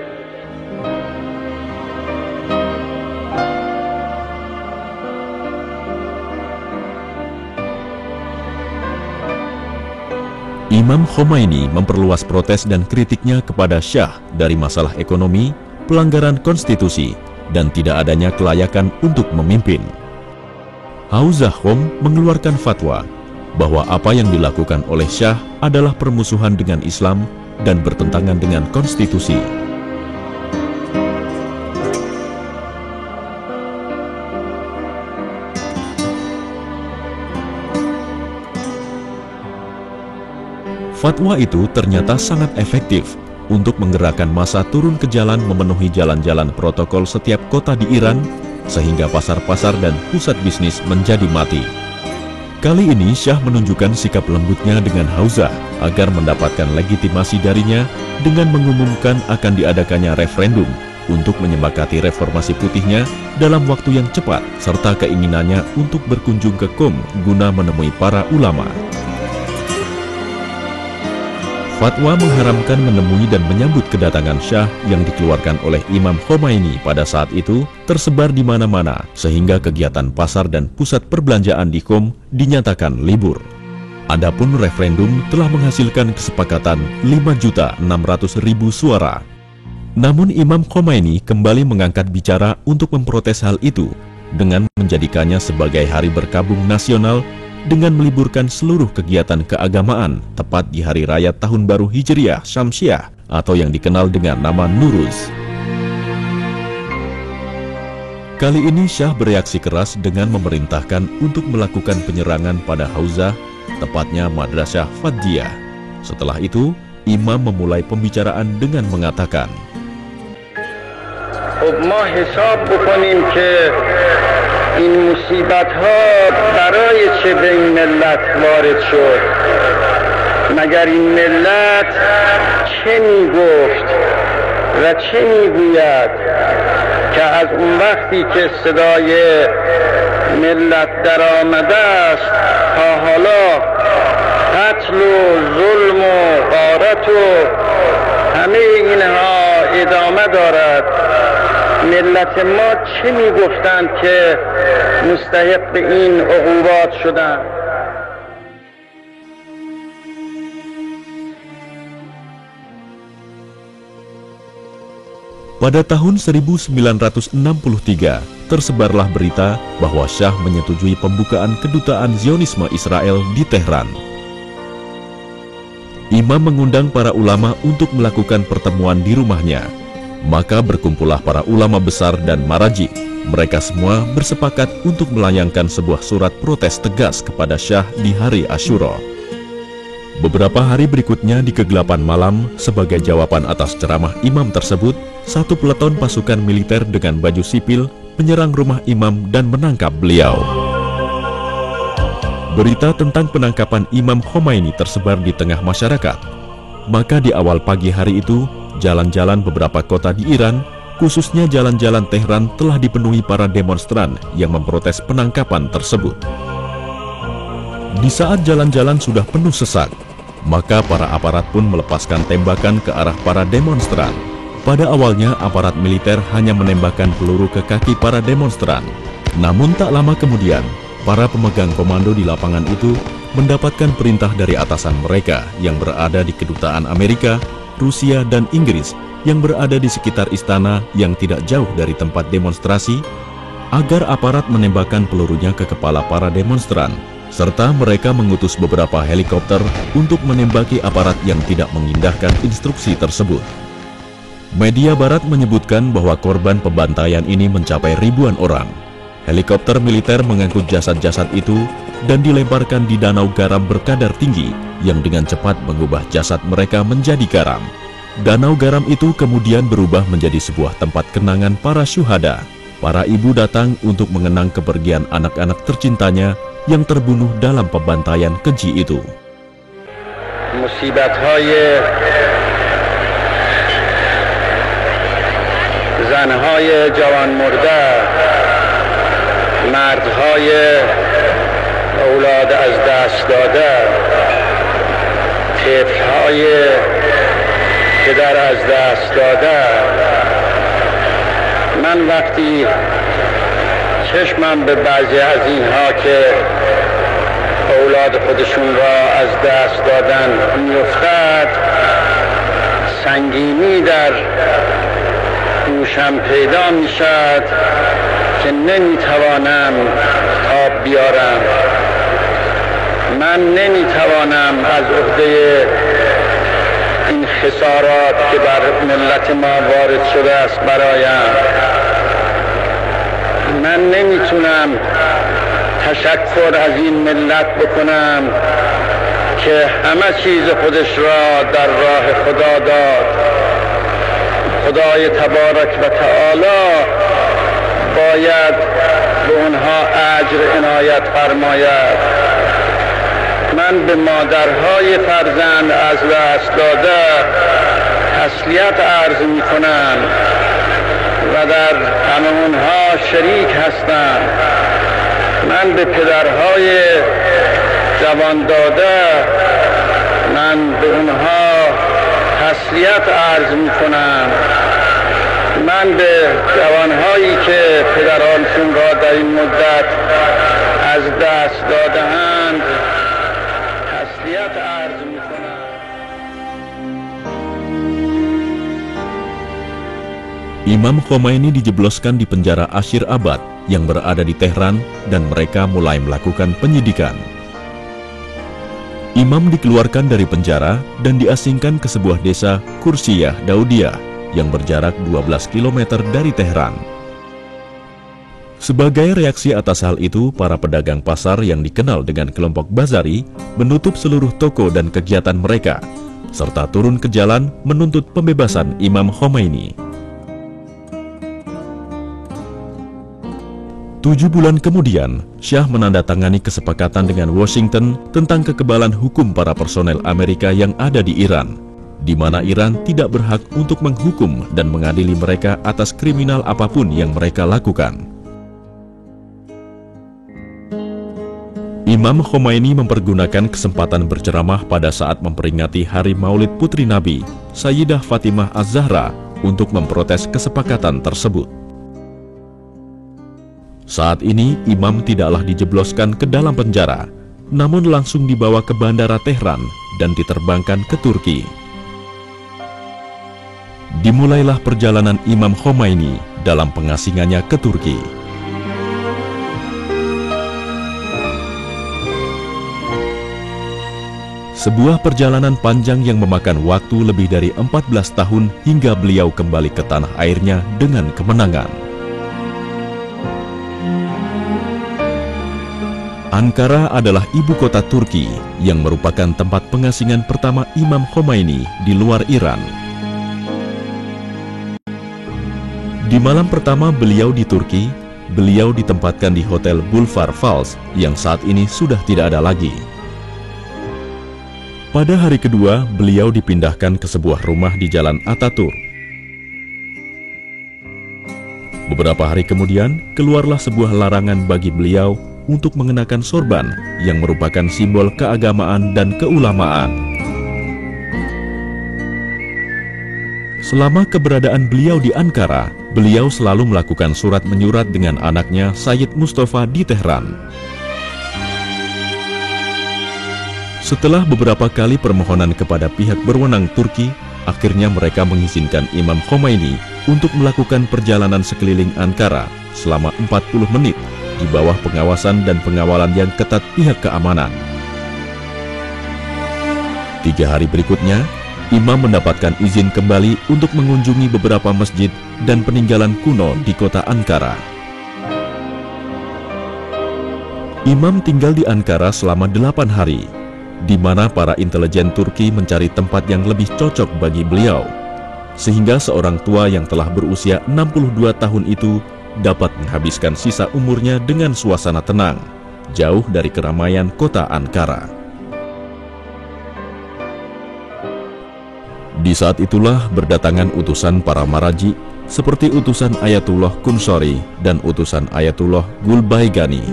Imam Khomeini memperluas protes dan kritiknya kepada Syah dari masalah ekonomi, pelanggaran konstitusi, dan tidak adanya kelayakan untuk memimpin. Hauzah Khom mengeluarkan fatwa bahwa apa yang dilakukan oleh Syah adalah permusuhan dengan Islam dan bertentangan dengan konstitusi. Fatwa itu ternyata sangat efektif untuk menggerakkan massa turun ke jalan memenuhi jalan-jalan protokol setiap kota di Iran, sehingga pasar-pasar dan pusat bisnis menjadi mati. Kali ini Syah menunjukkan sikap lembutnya dengan Hauzah agar mendapatkan legitimasi darinya dengan mengumumkan akan diadakannya referendum untuk menyepakati reformasi putihnya dalam waktu yang cepat, serta keinginannya untuk berkunjung ke Qom guna menemui para ulama. Fatwa mengharamkan menemui dan menyambut kedatangan Syah yang dikeluarkan oleh Imam Khomeini pada saat itu tersebar di mana-mana, sehingga kegiatan pasar dan pusat perbelanjaan di Qom dinyatakan libur. Adapun referendum telah menghasilkan kesepakatan 5.600.000 suara. Namun Imam Khomeini kembali mengangkat bicara untuk memprotes hal itu dengan menjadikannya sebagai hari berkabung nasional dengan meliburkan seluruh kegiatan keagamaan tepat di hari raya Tahun Baru Hijriah Syamsiah atau yang dikenal dengan nama Nuruz. Kali ini Syah bereaksi keras dengan memerintahkan untuk melakukan penyerangan pada Hauzah, tepatnya Madrasah Fadjiyah. Setelah itu, Imam memulai pembicaraan dengan mengatakan,
ما حساب بکنیم که این مصیبت ها برای چه به این ملت وارد شد. مگر این ملت چه می گفت و چه می گوید که از اون وقتی که صدای ملت در آمده است تا حالا قتل و ظلم و غارت و همه اینها ادامه دارد. ملت ما چه می گفتند که مستحق این عقوبات شدند؟
Pada tahun 1963, tersebarlah berita bahwa Syah menyetujui pembukaan kedutaan Zionisme Israel di Tehran. Imam mengundang para ulama untuk melakukan pertemuan di rumahnya. Maka berkumpullah para ulama besar dan maraji. Mereka semua bersepakat untuk melayangkan sebuah surat protes tegas kepada Syah di hari Asyura. Beberapa hari berikutnya di kegelapan malam, sebagai jawaban atas ceramah imam tersebut, satu peleton pasukan militer dengan baju sipil menyerang rumah imam dan menangkap beliau. Berita tentang penangkapan Imam Khomeini tersebar di tengah masyarakat. Maka di awal pagi hari itu, jalan-jalan beberapa kota di Iran, khususnya jalan-jalan Tehran, telah dipenuhi para demonstran yang memprotes penangkapan tersebut. Di saat jalan-jalan sudah penuh sesak, maka para aparat pun melepaskan tembakan ke arah para demonstran. Pada awalnya, aparat militer hanya menembakkan peluru ke kaki para demonstran. Namun tak lama kemudian, para pemegang komando di lapangan itu mendapatkan perintah dari atasan mereka yang berada di kedutaan Amerika, Rusia, dan Inggris yang berada di sekitar istana yang tidak jauh dari tempat demonstrasi, agar aparat menembakkan pelurunya ke kepala para demonstran, serta mereka mengutus beberapa helikopter untuk menembaki aparat yang tidak mengindahkan instruksi tersebut. Media barat menyebutkan bahwa korban pembantaian ini mencapai ribuan orang. Helikopter militer mengangkut jasad-jasad itu dan dilemparkan di danau garam berkadar tinggi yang dengan cepat mengubah jasad mereka menjadi garam. Danau garam itu kemudian berubah menjadi sebuah tempat kenangan para syuhada. Para ibu datang untuk mengenang kepergian anak-anak tercintanya yang terbunuh dalam pembantaian keji itu.
Musibatهای زنهای جوان مرده، مردهای اولاد از دست داده، طفلهای پدر از دست داده. من وقتی چشمم به بعضی از اینها که اولاد خودشون را از دست دادن میفتد، سنگینی در دوشم پیدا میشد که نمیتوانم تاب بیارم. من نمیتوانم از عهده این خسارات که بر ملت ما وارد شده است برایم. من نمیتونم تشکر از این ملت بکنم که همه چیز خودش را در راه خدا داد. خدای تبارک و تعالی باید به اونها اجر عنایت فرماید. من به مادرهای فرزند از دست داده تسلیت عرض می کنم و در غم اونها شریک هستم. من به پدرهای جوان داده من به اونها تسلیت عرض می کنم. من به جوانهایی که پدرانشون را در این مدت از دست داده‌اند تسلیت عرض می کنم.
Imam Khomeini dijebloskan di penjara Ashir Abad yang berada di Tehran dan mereka mulai melakukan penyidikan. Imam dikeluarkan dari penjara dan diasingkan ke sebuah desa Kursiyah Daudiyah yang berjarak 12 km dari Tehran. Sebagai reaksi atas hal itu, para pedagang pasar yang dikenal dengan kelompok Bazari menutup seluruh toko dan kegiatan mereka, serta turun ke jalan menuntut pembebasan Imam Khomeini. 7 bulan kemudian, Syah menandatangani kesepakatan dengan Washington tentang kekebalan hukum para personel Amerika yang ada di Iran, di mana Iran tidak berhak untuk menghukum dan mengadili mereka atas kriminal apapun yang mereka lakukan. Imam Khomeini mempergunakan kesempatan berceramah pada saat memperingati Hari Maulid Putri Nabi, Sayyidah Fatimah Az-Zahra, untuk memprotes kesepakatan tersebut. Saat ini, Imam tidaklah dijebloskan ke dalam penjara, namun langsung dibawa ke bandara Tehran dan diterbangkan ke Turki. Dimulailah perjalanan Imam Khomeini dalam pengasingannya ke Turki. Sebuah perjalanan panjang yang memakan waktu lebih dari 14 tahun hingga beliau kembali ke tanah airnya dengan kemenangan. Ankara adalah ibu kota Turki yang merupakan tempat pengasingan pertama Imam Khomeini di luar Iran. Di malam pertama beliau di Turki, beliau ditempatkan di Hotel Boulevard Fals yang saat ini sudah tidak ada lagi. Pada hari kedua, beliau dipindahkan ke sebuah rumah di Jalan Ataturk. Beberapa hari kemudian, keluarlah sebuah larangan bagi beliau untuk mengenakan sorban yang merupakan simbol keagamaan dan keulamaan. Selama keberadaan beliau di Ankara, beliau selalu melakukan surat menyurat dengan anaknya Sayyid Mustafa di Tehran. Setelah beberapa kali permohonan kepada pihak berwenang Turki, akhirnya mereka mengizinkan Imam Khomeini untuk melakukan perjalanan sekeliling Ankara selama 40 menit di bawah pengawasan dan pengawalan yang ketat pihak keamanan. 3 hari berikutnya, Imam mendapatkan izin kembali untuk mengunjungi beberapa masjid dan peninggalan kuno di kota Ankara. Imam tinggal di Ankara selama 8 hari, di mana para intelijen Turki mencari tempat yang lebih cocok bagi beliau, sehingga seorang tua yang telah berusia 62 tahun itu dapat menghabiskan sisa umurnya dengan suasana tenang, jauh dari keramaian kota Ankara. Di saat itulah berdatangan utusan para maraji seperti utusan Ayatullah Kunsori dan utusan Ayatullah Gulbaigani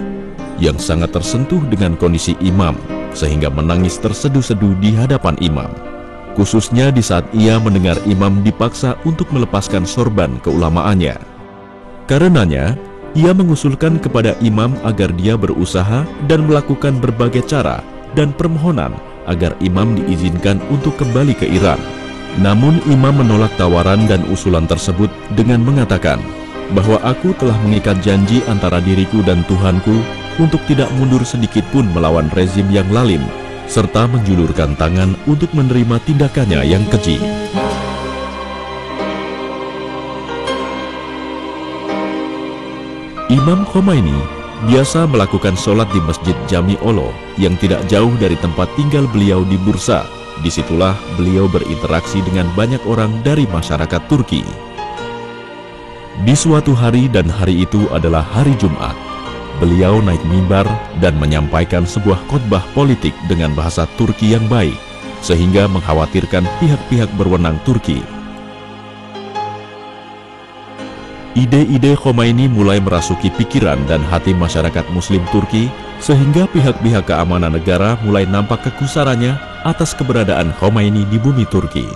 yang sangat tersentuh dengan kondisi Imam sehingga menangis terseduh-seduh di hadapan Imam, khususnya di saat ia mendengar Imam dipaksa untuk melepaskan sorban keulamaannya. Karenanya, ia mengusulkan kepada Imam agar dia berusaha dan melakukan berbagai cara dan permohonan agar Imam diizinkan untuk kembali ke Iran. Namun Imam menolak tawaran dan usulan tersebut dengan mengatakan bahwa aku telah mengikat janji antara diriku dan Tuhanku untuk tidak mundur sedikit pun melawan rezim yang lalim, serta menjulurkan tangan untuk menerima tindakannya yang keji. Imam Khomeini biasa melakukan sholat di Masjid Jami Olo yang tidak jauh dari tempat tinggal beliau di Bursa. Disitulah beliau berinteraksi dengan banyak orang dari masyarakat Turki. Di suatu hari, dan hari itu adalah hari Jumat, beliau naik mimbar dan menyampaikan sebuah khotbah politik dengan bahasa Turki yang baik, sehingga mengkhawatirkan pihak-pihak berwenang Turki. Ide-ide Khomeini mulai merasuki pikiran dan hati masyarakat Muslim Turki, sehingga pihak-pihak keamanan negara mulai nampak kegusarannya atas keberadaan Khomeini di bumi Turki.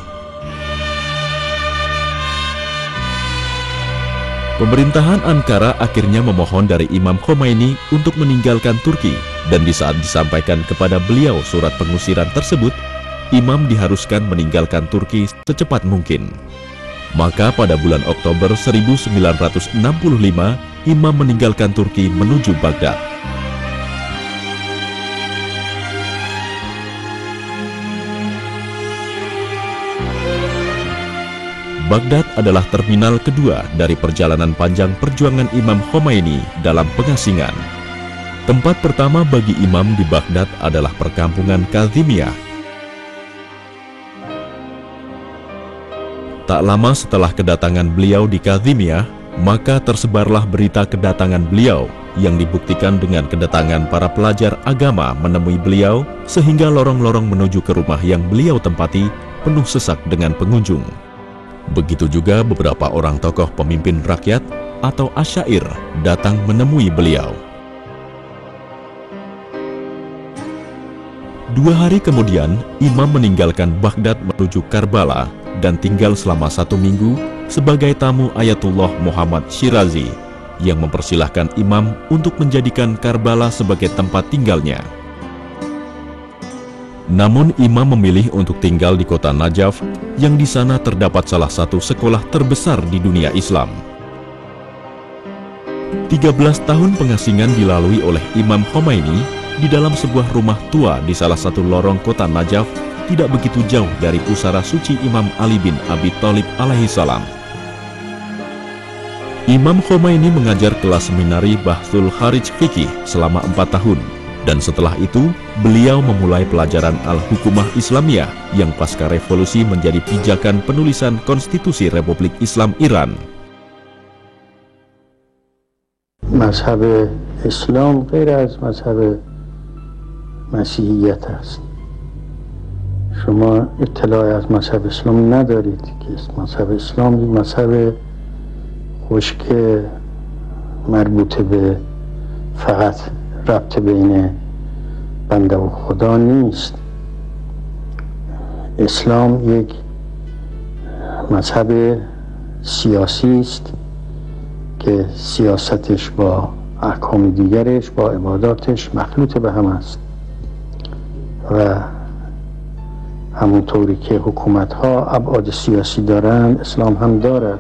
Pemerintahan Ankara akhirnya memohon dari Imam Khomeini untuk meninggalkan Turki, dan di saat disampaikan kepada beliau surat pengusiran tersebut, Imam diharuskan meninggalkan Turki secepat mungkin. Maka pada bulan Oktober 1965, Imam meninggalkan Turki menuju Baghdad. Baghdad adalah terminal kedua dari perjalanan panjang perjuangan Imam Khomeini dalam pengasingan. Tempat pertama bagi Imam di Baghdad adalah perkampungan Kazimiyah. Tak lama setelah kedatangan beliau di Kazimiyah, maka tersebarlah berita kedatangan beliau yang dibuktikan dengan kedatangan para pelajar agama menemui beliau, sehingga lorong-lorong menuju ke rumah yang beliau tempati penuh sesak dengan pengunjung. Begitu juga beberapa orang tokoh pemimpin rakyat atau asyair datang menemui beliau. 2 hari kemudian, Imam meninggalkan Baghdad menuju Karbala dan tinggal selama 1 minggu sebagai tamu Ayatullah Muhammad Shirazi yang mempersilahkan Imam untuk menjadikan Karbala sebagai tempat tinggalnya. Namun Imam memilih untuk tinggal di kota Najaf yang di sana terdapat salah satu sekolah terbesar di dunia Islam. 13 tahun pengasingan dilalui oleh Imam Khomeini di dalam sebuah rumah tua di salah satu lorong kota Najaf, tidak begitu jauh dari pusara suci Imam Ali bin Abi Thalib alaihissalam. Imam Khomeini mengajar kelas seminari Bahthul Kharij Fikih selama 4 tahun, Dan setelah itu, beliau memulai pelajaran Al-Hukumah Islamiyah yang pasca revolusi menjadi pijakan penulisan Konstitusi Republik Islam Iran.
مذهب اسلام غیر از مذهب مسیحیت است. شما اطلاعی از مذهب اسلام ندارید که مذهب اسلام یک مذهب خشک مربوط به فقط ربط بین بنده و خدا نیست. اسلام یک مذهب سیاسی است که سیاستش با احکام دیگرش با عباداتش مخلوط به هم است و همونطوری که حکومت‌ها ابعاد سیاسی دارند اسلام هم دارد.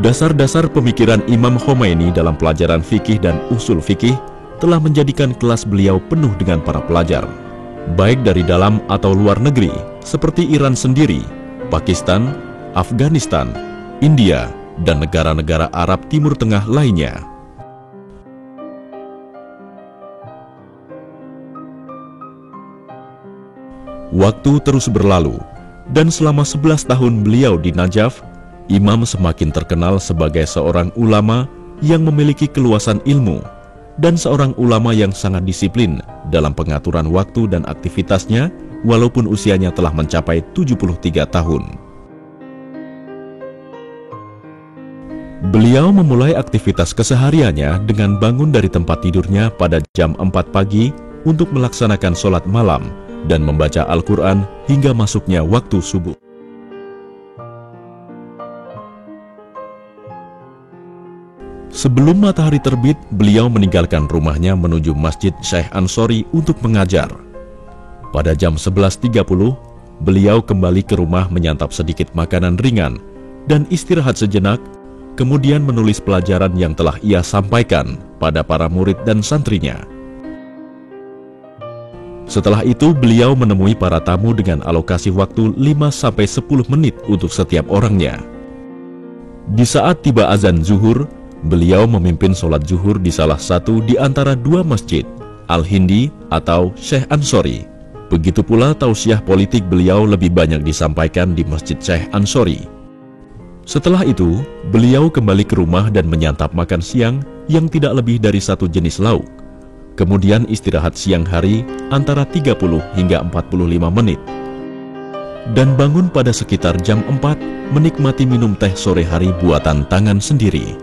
Dasar-dasar pemikiran Imam Khomeini dalam pelajaran fikih dan usul fikih telah menjadikan kelas beliau penuh dengan para pelajar, baik dari dalam atau luar negeri, seperti Iran sendiri, Pakistan, Afghanistan, India, dan negara-negara Arab Timur Tengah lainnya. Waktu terus berlalu, dan selama 11 tahun beliau di Najaf, Imam semakin terkenal sebagai seorang ulama yang memiliki keluasan ilmu dan seorang ulama yang sangat disiplin dalam pengaturan waktu dan aktivitasnya walaupun usianya telah mencapai 73 tahun. Beliau memulai aktivitas kesehariannya dengan bangun dari tempat tidurnya pada jam 4 pagi untuk melaksanakan sholat malam dan membaca Al-Quran hingga masuknya waktu subuh. Sebelum matahari terbit, beliau meninggalkan rumahnya menuju Masjid Syekh Ansori untuk mengajar. Pada jam 11.30, beliau kembali ke rumah menyantap sedikit makanan ringan dan istirahat sejenak, kemudian menulis pelajaran yang telah ia sampaikan pada para murid dan santrinya. Setelah itu, beliau menemui para tamu dengan alokasi waktu 5-10 menit untuk setiap orangnya. Di saat tiba azan zuhur, beliau memimpin sholat zuhur di salah satu di antara dua masjid, Al-Hindi atau Syekh Ansori. Begitu pula tausiah politik beliau lebih banyak disampaikan di Masjid Syekh Ansori. Setelah itu, beliau kembali ke rumah dan menyantap makan siang yang tidak lebih dari satu jenis lauk. Kemudian istirahat siang hari antara 30 hingga 45 menit. Dan bangun pada sekitar jam 4 menikmati minum teh sore hari buatan tangan sendiri.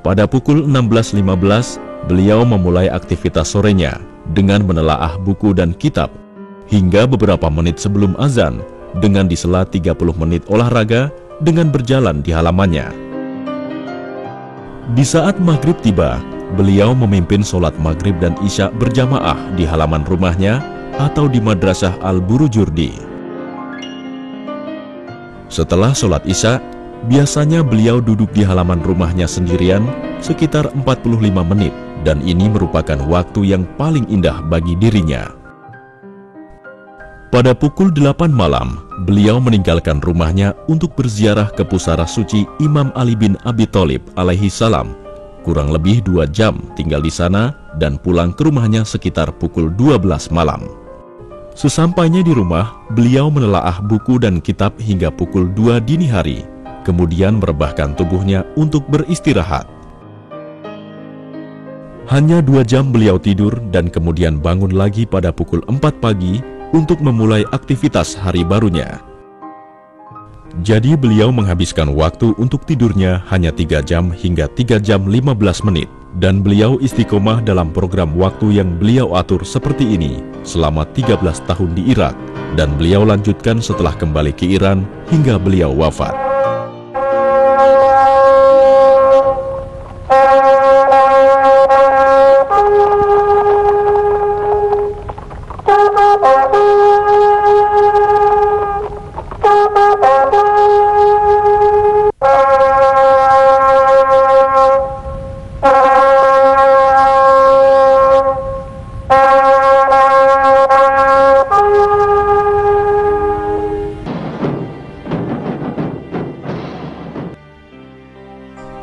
Pada pukul 16.15, beliau memulai aktivitas sorenya dengan menelaah buku dan kitab, hingga beberapa menit sebelum azan, dengan disela 30 menit olahraga dengan berjalan di halamannya. Di saat maghrib tiba, beliau memimpin sholat maghrib dan isya berjamaah di halaman rumahnya atau di Madrasah Al-Burujurdi. Setelah sholat isya, biasanya beliau duduk di halaman rumahnya sendirian sekitar 45 menit, dan ini merupakan waktu yang paling indah bagi dirinya. Pada pukul 8 malam, beliau meninggalkan rumahnya untuk berziarah ke pusara suci Imam Ali bin Abi Thalib alaihi salam. Kurang lebih 2 jam tinggal di sana dan pulang ke rumahnya sekitar pukul 12 malam. Sesampainya di rumah, beliau menelaah buku dan kitab hingga pukul 2 dini hari. Kemudian merebahkan tubuhnya untuk beristirahat. Hanya 2 jam beliau tidur dan kemudian bangun lagi pada pukul 4 pagi untuk memulai aktivitas hari barunya. Jadi beliau menghabiskan waktu untuk tidurnya hanya 3 jam hingga 3 jam 15 menit. Dan beliau istiqomah dalam program waktu yang beliau atur seperti ini selama 13 tahun di Irak. Dan beliau lanjutkan setelah kembali ke Iran hingga beliau wafat.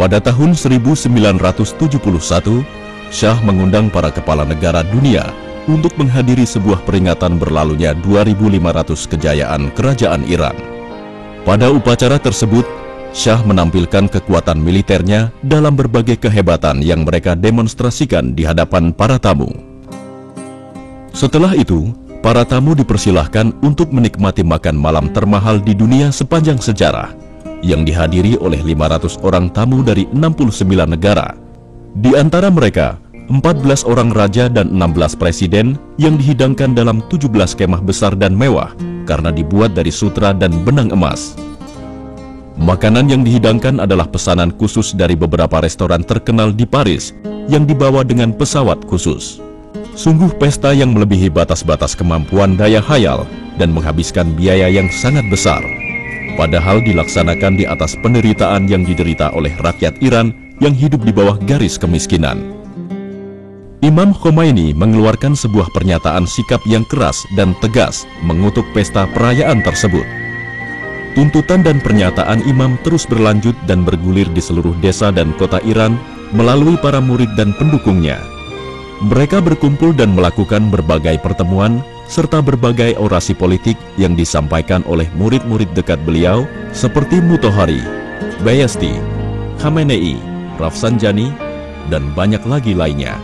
Pada tahun 1971, Syah mengundang para kepala negara dunia untuk menghadiri sebuah peringatan berlalunya 2500 kejayaan kerajaan Iran. Pada upacara tersebut, Syah menampilkan kekuatan militernya dalam berbagai kehebatan yang mereka demonstrasikan di hadapan para tamu. Setelah itu, para tamu dipersilahkan untuk menikmati makan malam termahal di dunia sepanjang sejarah, yang dihadiri oleh 500 orang tamu dari 69 negara. Di antara mereka, 14 orang raja dan 16 presiden yang dihidangkan dalam 17 kemah besar dan mewah karena dibuat dari sutra dan benang emas. Makanan yang dihidangkan adalah pesanan khusus dari beberapa restoran terkenal di Paris yang dibawa dengan pesawat khusus. Sungguh pesta yang melebihi batas-batas kemampuan daya khayal dan menghabiskan biaya yang sangat besar. Padahal dilaksanakan di atas penderitaan yang diderita oleh rakyat Iran yang hidup di bawah garis kemiskinan. Imam Khomeini mengeluarkan sebuah pernyataan sikap yang keras dan tegas mengutuk pesta perayaan tersebut. Tuntutan dan pernyataan Imam terus berlanjut dan bergulir di seluruh desa dan kota Iran melalui para murid dan pendukungnya. Mereka berkumpul dan melakukan berbagai pertemuan serta berbagai orasi politik yang disampaikan oleh murid-murid dekat beliau seperti Mutahhari, Bayazidi, Khamenei, Rafsanjani, dan banyak lagi lainnya.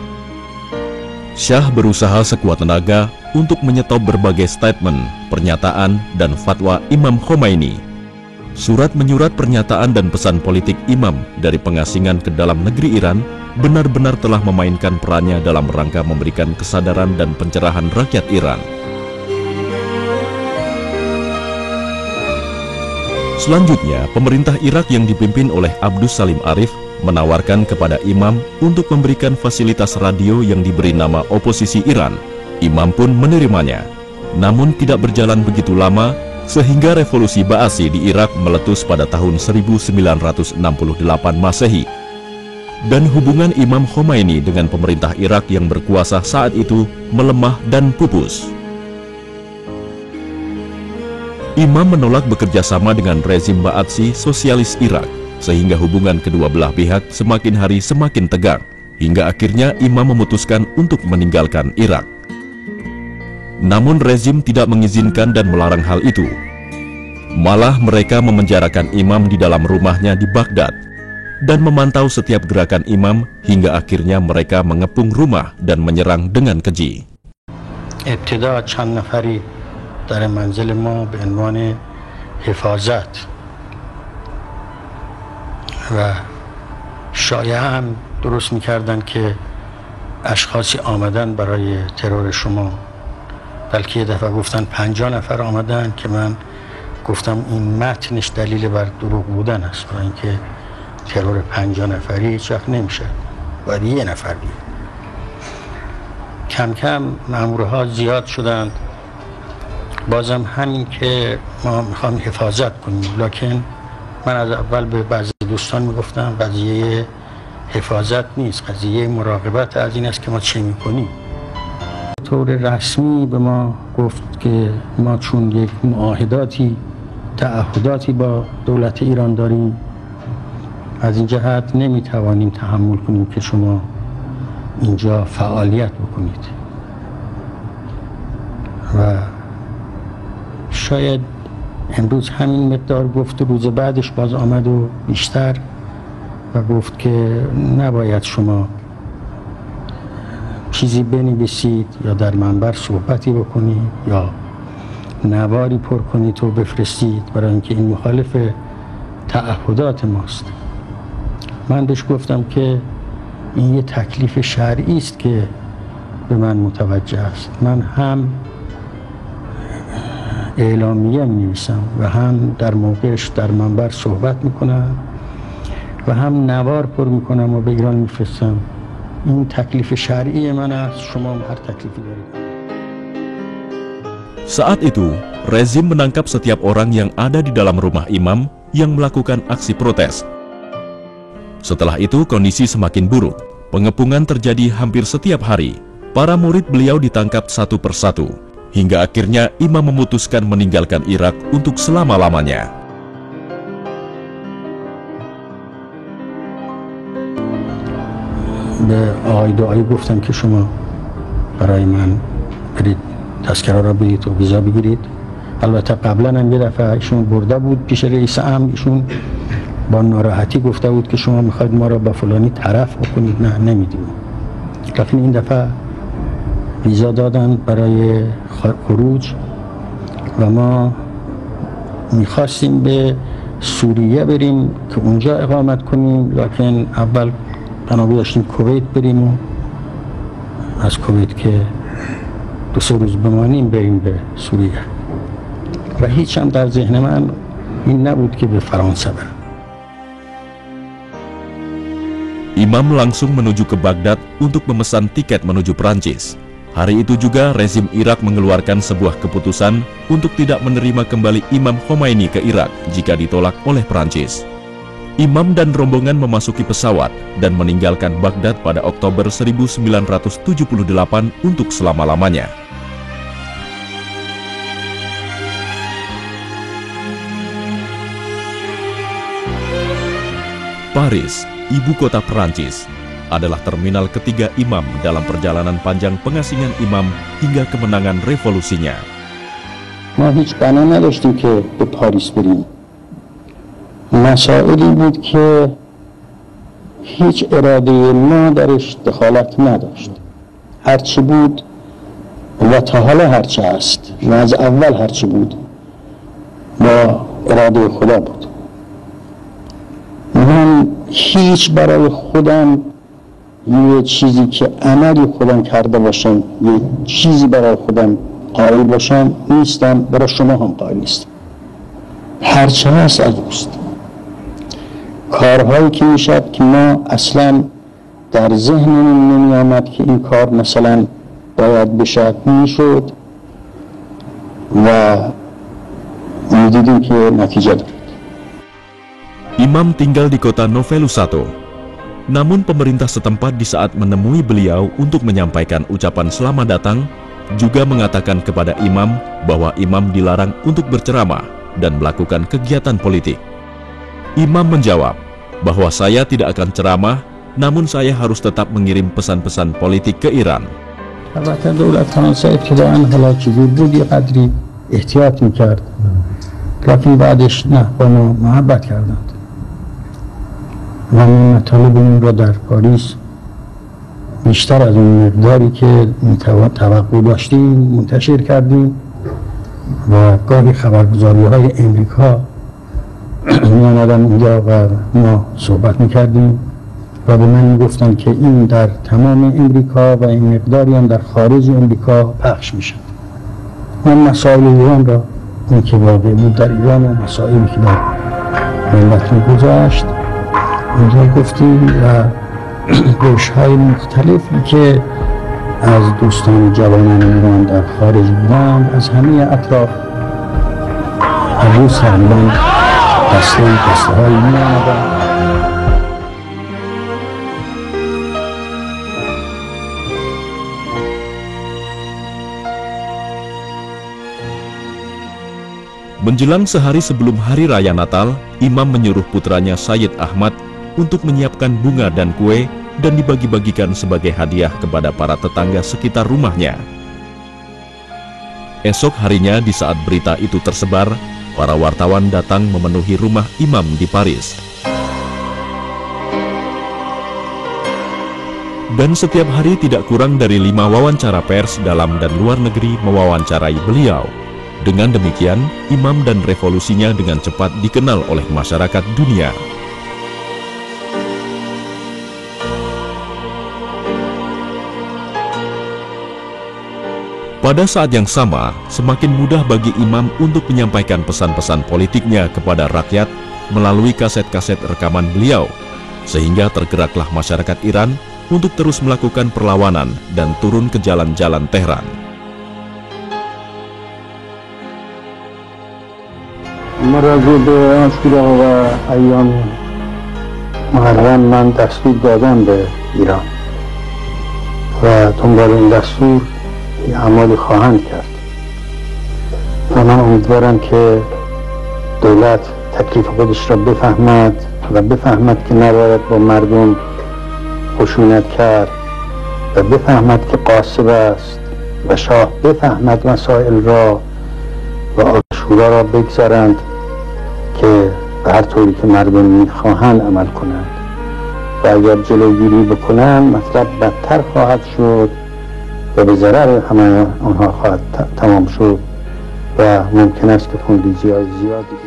Syah berusaha sekuat tenaga untuk menyetop berbagai statement, pernyataan, dan fatwa Imam Khomeini. Surat menyurat pernyataan dan pesan politik Imam dari pengasingan ke dalam negeri Iran benar-benar telah memainkan perannya dalam rangka memberikan kesadaran dan pencerahan rakyat Iran. Selanjutnya, pemerintah Irak yang dipimpin oleh Abdus Salim Arif menawarkan kepada Imam untuk memberikan fasilitas radio yang diberi nama oposisi Iran. Imam pun menerimanya. Namun tidak berjalan begitu lama, sehingga revolusi Ba'athi di Irak meletus pada tahun 1968 Masehi. Dan hubungan Imam Khomeini dengan pemerintah Irak yang berkuasa saat itu melemah dan pupus. Imam menolak bekerja sama dengan rezim Ba'athi sosialis Irak, sehingga hubungan kedua belah pihak semakin hari semakin tegang, hingga akhirnya Imam memutuskan untuk meninggalkan Irak. Namun rezim tidak mengizinkan dan melarang hal itu. Malah mereka memenjarakan Imam di dalam rumahnya di Baghdad dan memantau setiap gerakan Imam hingga akhirnya mereka mengepung rumah dan menyerang dengan keji.
ابتدا چند نفری در منزل ما به عنوان حفاظت و شایعه هم درست می‌کردند که اشخاصی آمدن برای ترور شما. بلکه یه دفعه گفتن 50 نفر آمدن که من گفتم این متنش دلیل بر دروغ بودن است، برای اینکه ترور 50 نفری هیچ وقت نمیشه، باید یه نفر بیاد. کم کم مامورها زیاد شدند، بازم همین که ما میخوام حفاظت کنیم، لکن من از اول به بعضی دوستان میگفتم قضیه حفاظت نیست، قضیه مراقبت از این است که ما چه میکنیم. طور رسمی به ما گفت که ما چون یک معاهداتی تعهداتی با دولت ایران داریم، از این جهت نمیتوانیم تحمل کنیم که شما اینجا فعالیت بکنید. و شاید امروز همین مقدار گفت، روز بعدش باز آمد و بیشتر و گفت که نباید شما چیزی بنویسید یا در منبر صحبتی بکنید یا نواری پر کنید و بفرستید، برای اینکه این مخالف تعهدات ماست. من بهش گفتم که این یه تکلیف شرعی است که به من متوجه است. من هم اعلامیه می‌نویسم و هم در موقعش در منبر صحبت میکنم و هم نوار پر میکنم و به ایران میفرستم. این تکلیف شرعی من است، شما هر تکلیفی دارید.
Saat itu, rezim menangkap setiap orang yang ada di dalam rumah Imam yang melakukan aksi protes. Setelah itu, kondisi semakin buruk. Pengepungan terjadi hampir setiap hari. Para murid beliau ditangkap satu persatu, hingga akhirnya Imam memutuskan meninggalkan Irak untuk selama-lamanya.
به آقای دعایی گفتم که شما برای من برید تذکره را برید و ویزا بگیرید. البته قبلا هم یه دفعه ایشون برده بود پیش رئیس امن، ایشون با ناراحتی گفته بود که شما میخواید ما را با فلانی طرف بکنید. نه، نمیدیم. لیکن این دفعه ویزا دادن برای خروج و ما میخواستیم به سوریه بریم که اونجا اقامت کنیم، لکن اول بنا داشتیم کویت بریم و از کویت که 2-3 روز بمانیم بریم به سوریه. و هیچ هم در ذهن من این نبود که به فرانسه برم.
Imam langsung menuju ke Baghdad untuk memesan tiket menuju Prancis. Hari itu juga rezim Irak mengeluarkan sebuah keputusan untuk tidak menerima kembali Imam Khomeini ke Irak jika ditolak oleh Prancis. Imam dan rombongan memasuki pesawat dan meninggalkan Baghdad pada Oktober 1978 untuk selama-lamanya. Paris, ibu kota Perancis, adalah terminal ketiga Imam dalam perjalanan panjang pengasingan Imam hingga kemenangan revolusinya.
ما هیچ بنا نداشتیم که به پاریس بریم. مسائلی بود که هیچ اراده ما درش دخالت نداشت. هرچی بود و تا حالا هرچی هست و از اول هرچی بود با اراده خدا بود. من هیچ برای خودم یه چیزی که عملی خودم کرده باشم، یه چیزی برای خودم قائل باشم نیستم، برای شما هم قائل نیستم. هرچه هست از اوست. کارهایی که میشد که ما اصلا در ذهنمون نمی آمد که این کار مثلا باید بشد، میشد و میدیدیم که نتیجه دارد.
Imam tinggal di kota Novellusato. Namun pemerintah setempat di saat menemui beliau untuk menyampaikan ucapan selamat datang, juga mengatakan kepada Imam bahwa Imam dilarang untuk berceramah dan melakukan kegiatan politik. Imam menjawab bahwa saya tidak akan ceramah, namun saya harus tetap mengirim pesan-pesan politik ke Iran.
البته دولت فرانسه ابتداءً حالا بود یه قدری احتیاط میکرد، لکن بعدش نه، با ما محبت کردند و ما مطالبمون را در پاریس بیشتر از اون مقداری که توقع داشتیم منتشر کردیم و گاهی خبرگزاری های امریکا می آمدن اونجا و ما صحبت میکردیم و به من میگفتن که این در تمام امریکا و این مقداری هم در خارج امریکا پخش میشن. من مسائل ایران را، این که واقع بود در ایران و مسائلی که در ملت میگذاشت اونجا گفتیم و گوش‌های مختلفی که از دوستان جوانان ایران در خارج بودند از همه اطراف هر روز تقریبا دسته‌هایی می‌آمدند.
Menjelang sehari sebelum Hari Raya Natal, Imam menyuruh putranya Sayyid Ahmad untuk menyiapkan bunga dan kue dan dibagi-bagikan sebagai hadiah kepada para tetangga sekitar rumahnya. Esok harinya di saat berita itu tersebar, para wartawan datang memenuhi rumah Imam di Paris. Dan setiap hari tidak kurang dari 5 wawancara pers dalam dan luar negeri mewawancarai beliau. Dengan demikian, Imam dan revolusinya dengan cepat dikenal oleh masyarakat dunia. Pada saat yang sama, semakin mudah bagi Imam untuk menyampaikan pesan-pesan politiknya kepada rakyat melalui kaset-kaset rekaman beliau, sehingga tergeraklah masyarakat Iran untuk terus melakukan perlawanan dan turun ke jalan-jalan Tehran.
راجع به آشورا و ایام محرم من دستور دادم به ایران و دنبال این دستور اعمالی خواهند کرد و من امیدوارم که دولت تکلیف خودش را بفهمد و بفهمد که نباید با مردم خشونت کرد و بفهمد که قاصد است و شاه بفهمد مسائل را و آشورا را بگذارند که به هر طوری که مردم میخواهند عمل کنند و اگر جلوگیری بکنند مطلب بدتر خواهد شد و به ضرر همه آنها خواهد تمام شد و mungkin است که kondisi زیادی.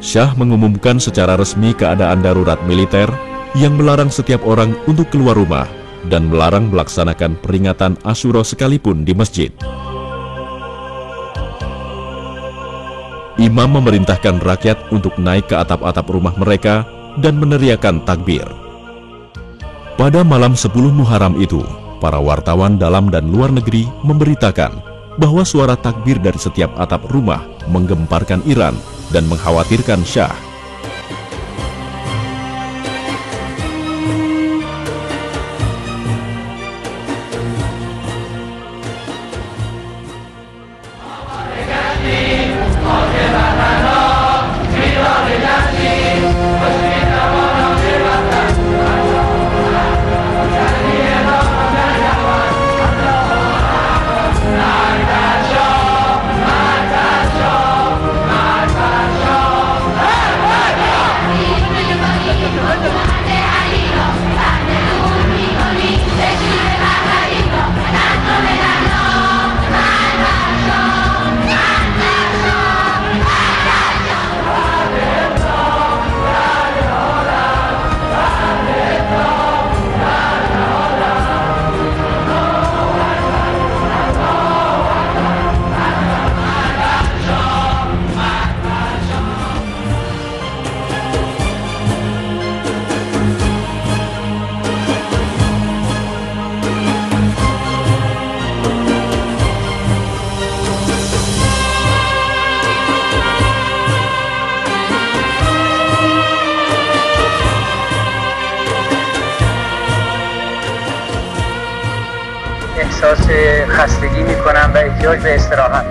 Syah mengumumkan secara resmi keadaan darurat militer yang melarang setiap orang untuk keluar rumah dan melarang melaksanakan peringatan Asyura sekalipun di masjid. Imam memerintahkan rakyat untuk naik ke atap-atap rumah mereka dan meneriakkan takbir. Pada malam 10 Muharram itu, para wartawan dalam dan luar negeri memberitakan bahwa suara takbir dari setiap atap rumah menggemparkan Iran dan mengkhawatirkan Syah.
احساس خستگی میکنم و احتیاج به استراحت.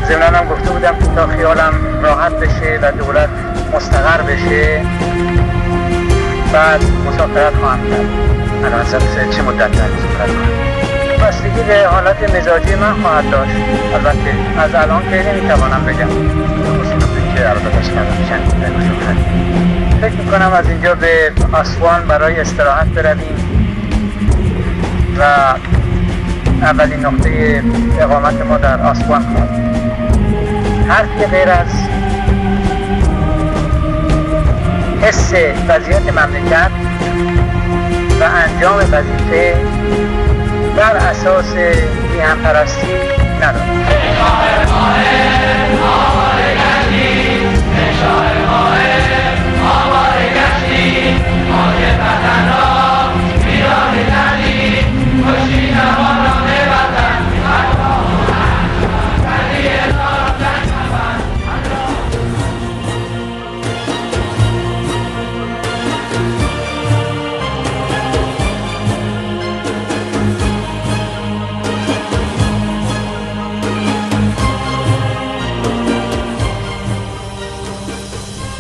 ضمناً هم گفته بودم که تا خیالم راحت بشه و دولت مستقر بشه بعد مسافرت خواهم کرد. الان چه مدت مسافرت خواهم؟ بستگی به حالت مزاجی من خواهد داشت. البته از الان که نمیتوانم بگم. که البته فکر میکنم از اینجا به آسوان برای استراحت برویم و اولین نقطه اقامت ما در آسوان خواهد. حرفی غیر از حس وضعیت مملکت و انجام وظیفه بر اساس میهن‌پرستی ندارم.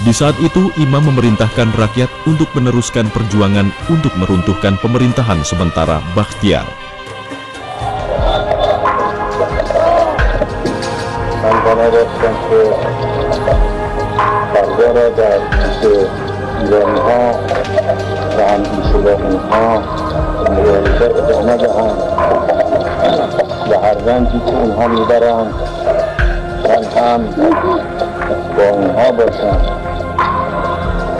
Di saat itu, Imam memerintahkan rakyat untuk meneruskan perjuangan untuk meruntuhkan pemerintahan sementara Bakhtiar.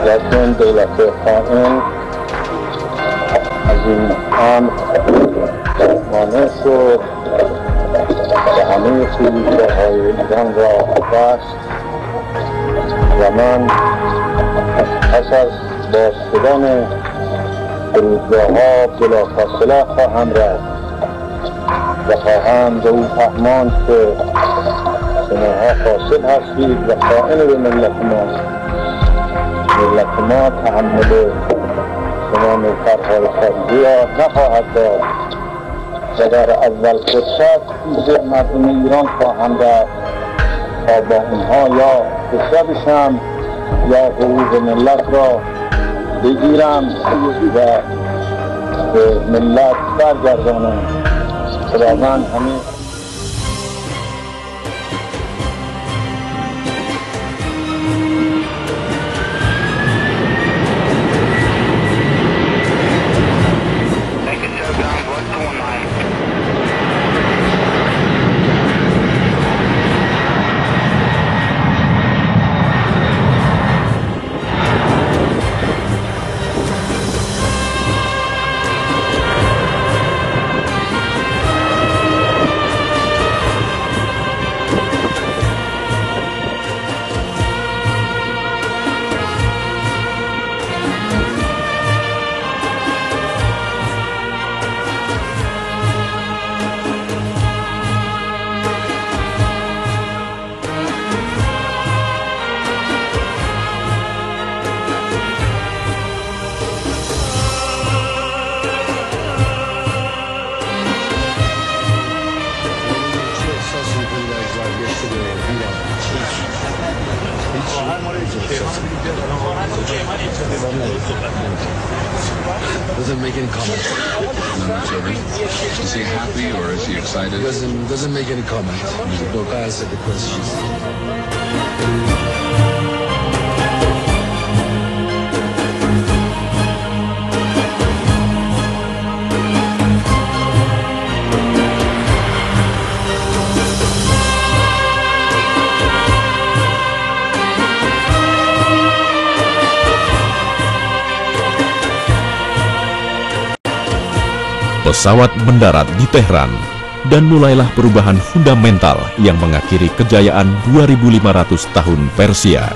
لیکن دولت خائن از این امر مانع شد و همه فرودگاه‌های ایران را بست و من پس از باز شدن فرودگاه‌ها بلافاصله خواهم رفت و خواهم به او فهماند که شماها فاسد هستید و خائن به ملت ما. ملت ما تحمل شما نوکرهای خارجی را نخواهد داد و در اول فرصت پیش مردم ایران خواهم رفت تا با اینها یا کشته بشم یا حقوق ملت را
بگیرم و به ملت برگردانم. خداوند همین
Doesn't make any comment.
Is he happy or is he excited?
Doesn't make any comment. Look, I answered the questions.
Pesawat mendarat di Tehran dan mulailah perubahan fundamental yang mengakhiri kejayaan 2500 tahun Persia.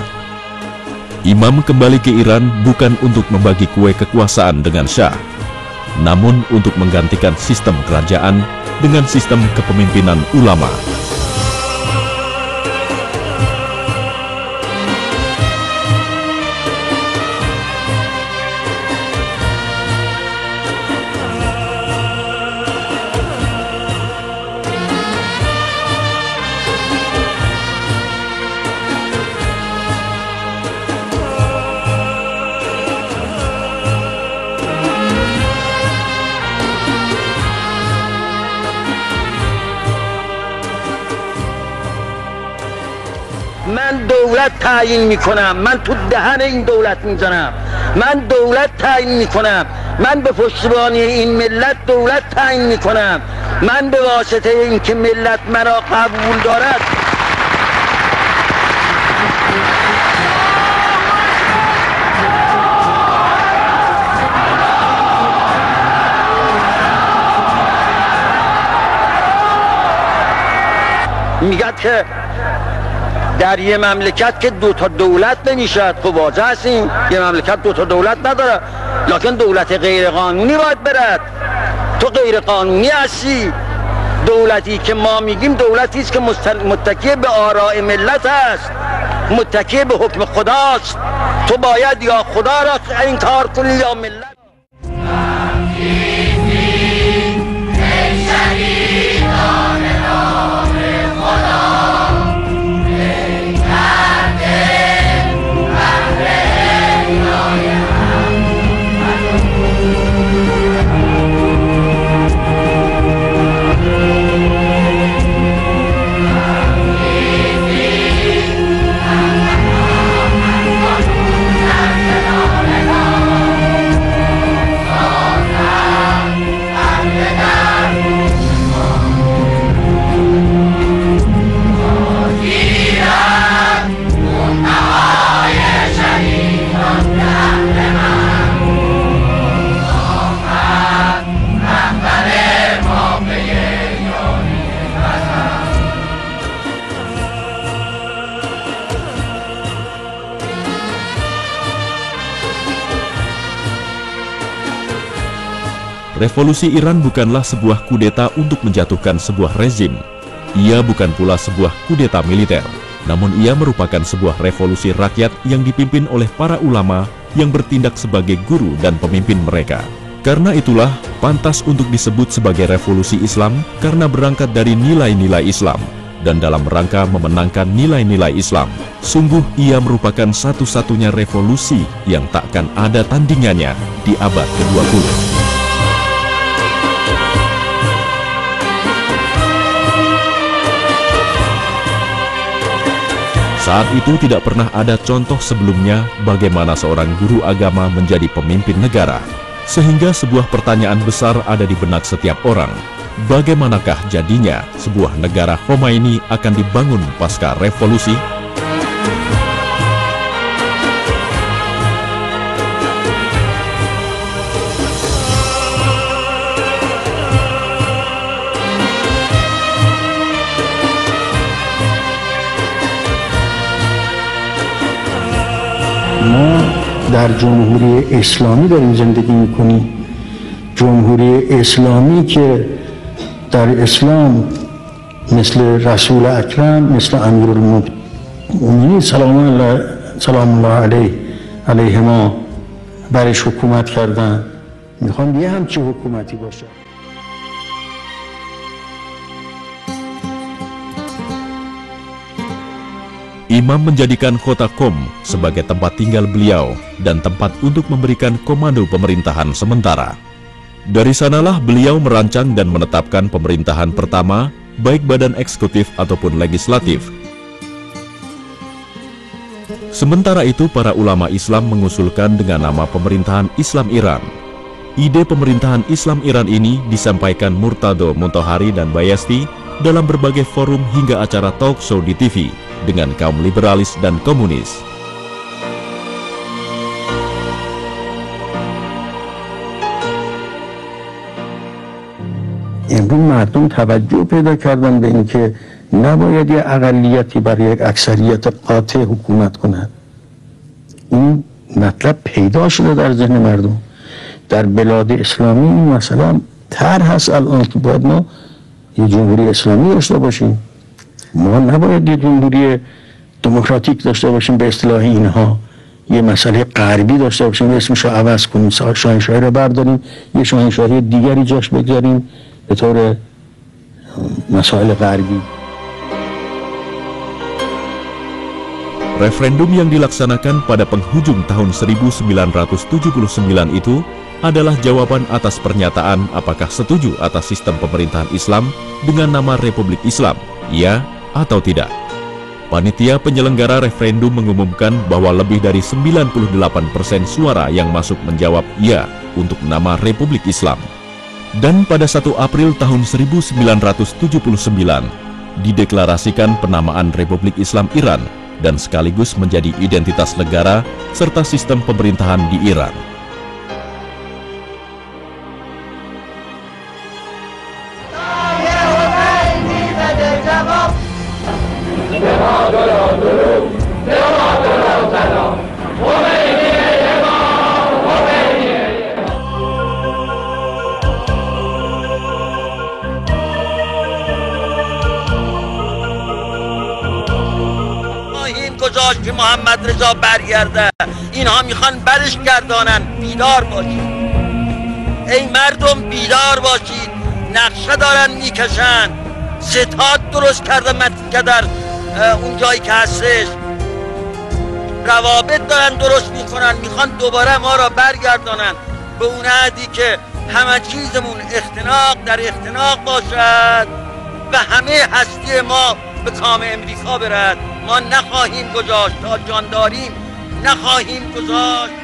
Imam kembali ke Iran bukan untuk membagi kue kekuasaan dengan Syah, namun untuk menggantikan sistem kerajaan dengan sistem kepemimpinan ulama.
من دولت تعیین میکنم، من تو دهن این دولت میزنم، من دولت تعیین میکنم، من به پشتیبانی این ملت دولت تعیین میکنم، من به واسطه اینکه ملت مرا قبول دارد میگه که در یه مملکت که دوتا دولت نمیشد. خب واضح هستیم یه مملکت دوتا دولت نداره، لکن دولت غیر قانونی باید برد. تو غیر قانونی هستی. دولتی که ما میگیم دولتی است که متکی به آراء ملت است، متکی به حکم خداست. تو باید یا خدا را انکار کنی یا ملت.
Revolusi Iran bukanlah sebuah kudeta untuk menjatuhkan sebuah rezim. Ia bukan pula sebuah kudeta militer, namun ia merupakan sebuah revolusi rakyat yang dipimpin oleh para ulama yang bertindak sebagai guru dan pemimpin mereka. Karena itulah pantas untuk disebut sebagai revolusi Islam karena berangkat dari nilai-nilai Islam dan dalam rangka memenangkan nilai-nilai Islam. Sungguh ia merupakan satu-satunya revolusi yang takkan ada tandingannya di abad ke-20. Saat itu tidak pernah ada contoh sebelumnya bagaimana seorang guru agama menjadi pemimpin negara. Sehingga sebuah pertanyaan besar ada di benak setiap orang. Bagaimanakah jadinya sebuah negara Khomeini akan dibangun pasca revolusi?
ما در جمهوری اسلامی داریم زندگی میکنیم. جمهوری اسلامی که در اسلام مثل رسول اکرم، مثل امیرالمؤمنین سلام الله علیهما برش حکومت کردن. میخوام یه همچی حکومتی باشه.
Imam menjadikan kota Qom sebagai tempat tinggal beliau dan tempat untuk memberikan komando pemerintahan sementara. Dari sanalah beliau merancang dan menetapkan pemerintahan pertama, baik badan eksekutif ataupun legislatif. Sementara itu, para ulama Islam mengusulkan dengan nama pemerintahan Islam Iran. Ide pemerintahan Islam Iran ini disampaikan Murtado Mutahari dan Bayasti dalam berbagai forum hingga acara talk show di TV dengan kaum liberalis dan komunis.
امروز مردم توجه پیدا کردن به اینکه نباید یه اقلیتی برای یک اکثریت قاطع حکومت کند. این مطلب پیدا شده در ذهن مردم. در بلاد اسلامی این مثلا طرح هست الان که باید ما یه جمهوری اسلامی داشته باشیم. ما نباید یه جمهوری دموکراتیک داشته باشیم به اصطلاح اینها. یه مسئله غربی داشته باشیم، اسمش رو عوض کنیم، شاهنشاهی رو برداریم، یه شاهنشاهی دیگری جاش بگذاریم به طور مسائل غربی.
Referendum yang dilaksanakan pada penghujung tahun 1979 itu adalah jawaban atas pernyataan apakah setuju atas sistem pemerintahan Islam dengan nama Republik Islam, ya atau tidak. Panitia penyelenggara referendum mengumumkan bahwa lebih dari 98% suara yang masuk menjawab ya untuk nama Republik Islam. Dan pada 1 April tahun 1979 dideklarasikan penamaan Republik Islam Iran dan sekaligus menjadi identitas negara serta sistem pemerintahan di Iran.
گذاشت که محمد رضا برگرده. اینها میخوان برش گردانن. بیدار باشید ای مردم، بیدار باشید. نقشه دارن میکشن، ستاد درست کرده مکه در اون جایی که هستش، روابط دارن درست میکنن، میخوان دوباره ما را برگردانن به اون عهدی که همه چیزمون اختناق در اختناق باشد و همه هستی ما به کام امریکا برد. ما نخواهیم گذاشت، تا جان داریم نخواهیم گذاشت.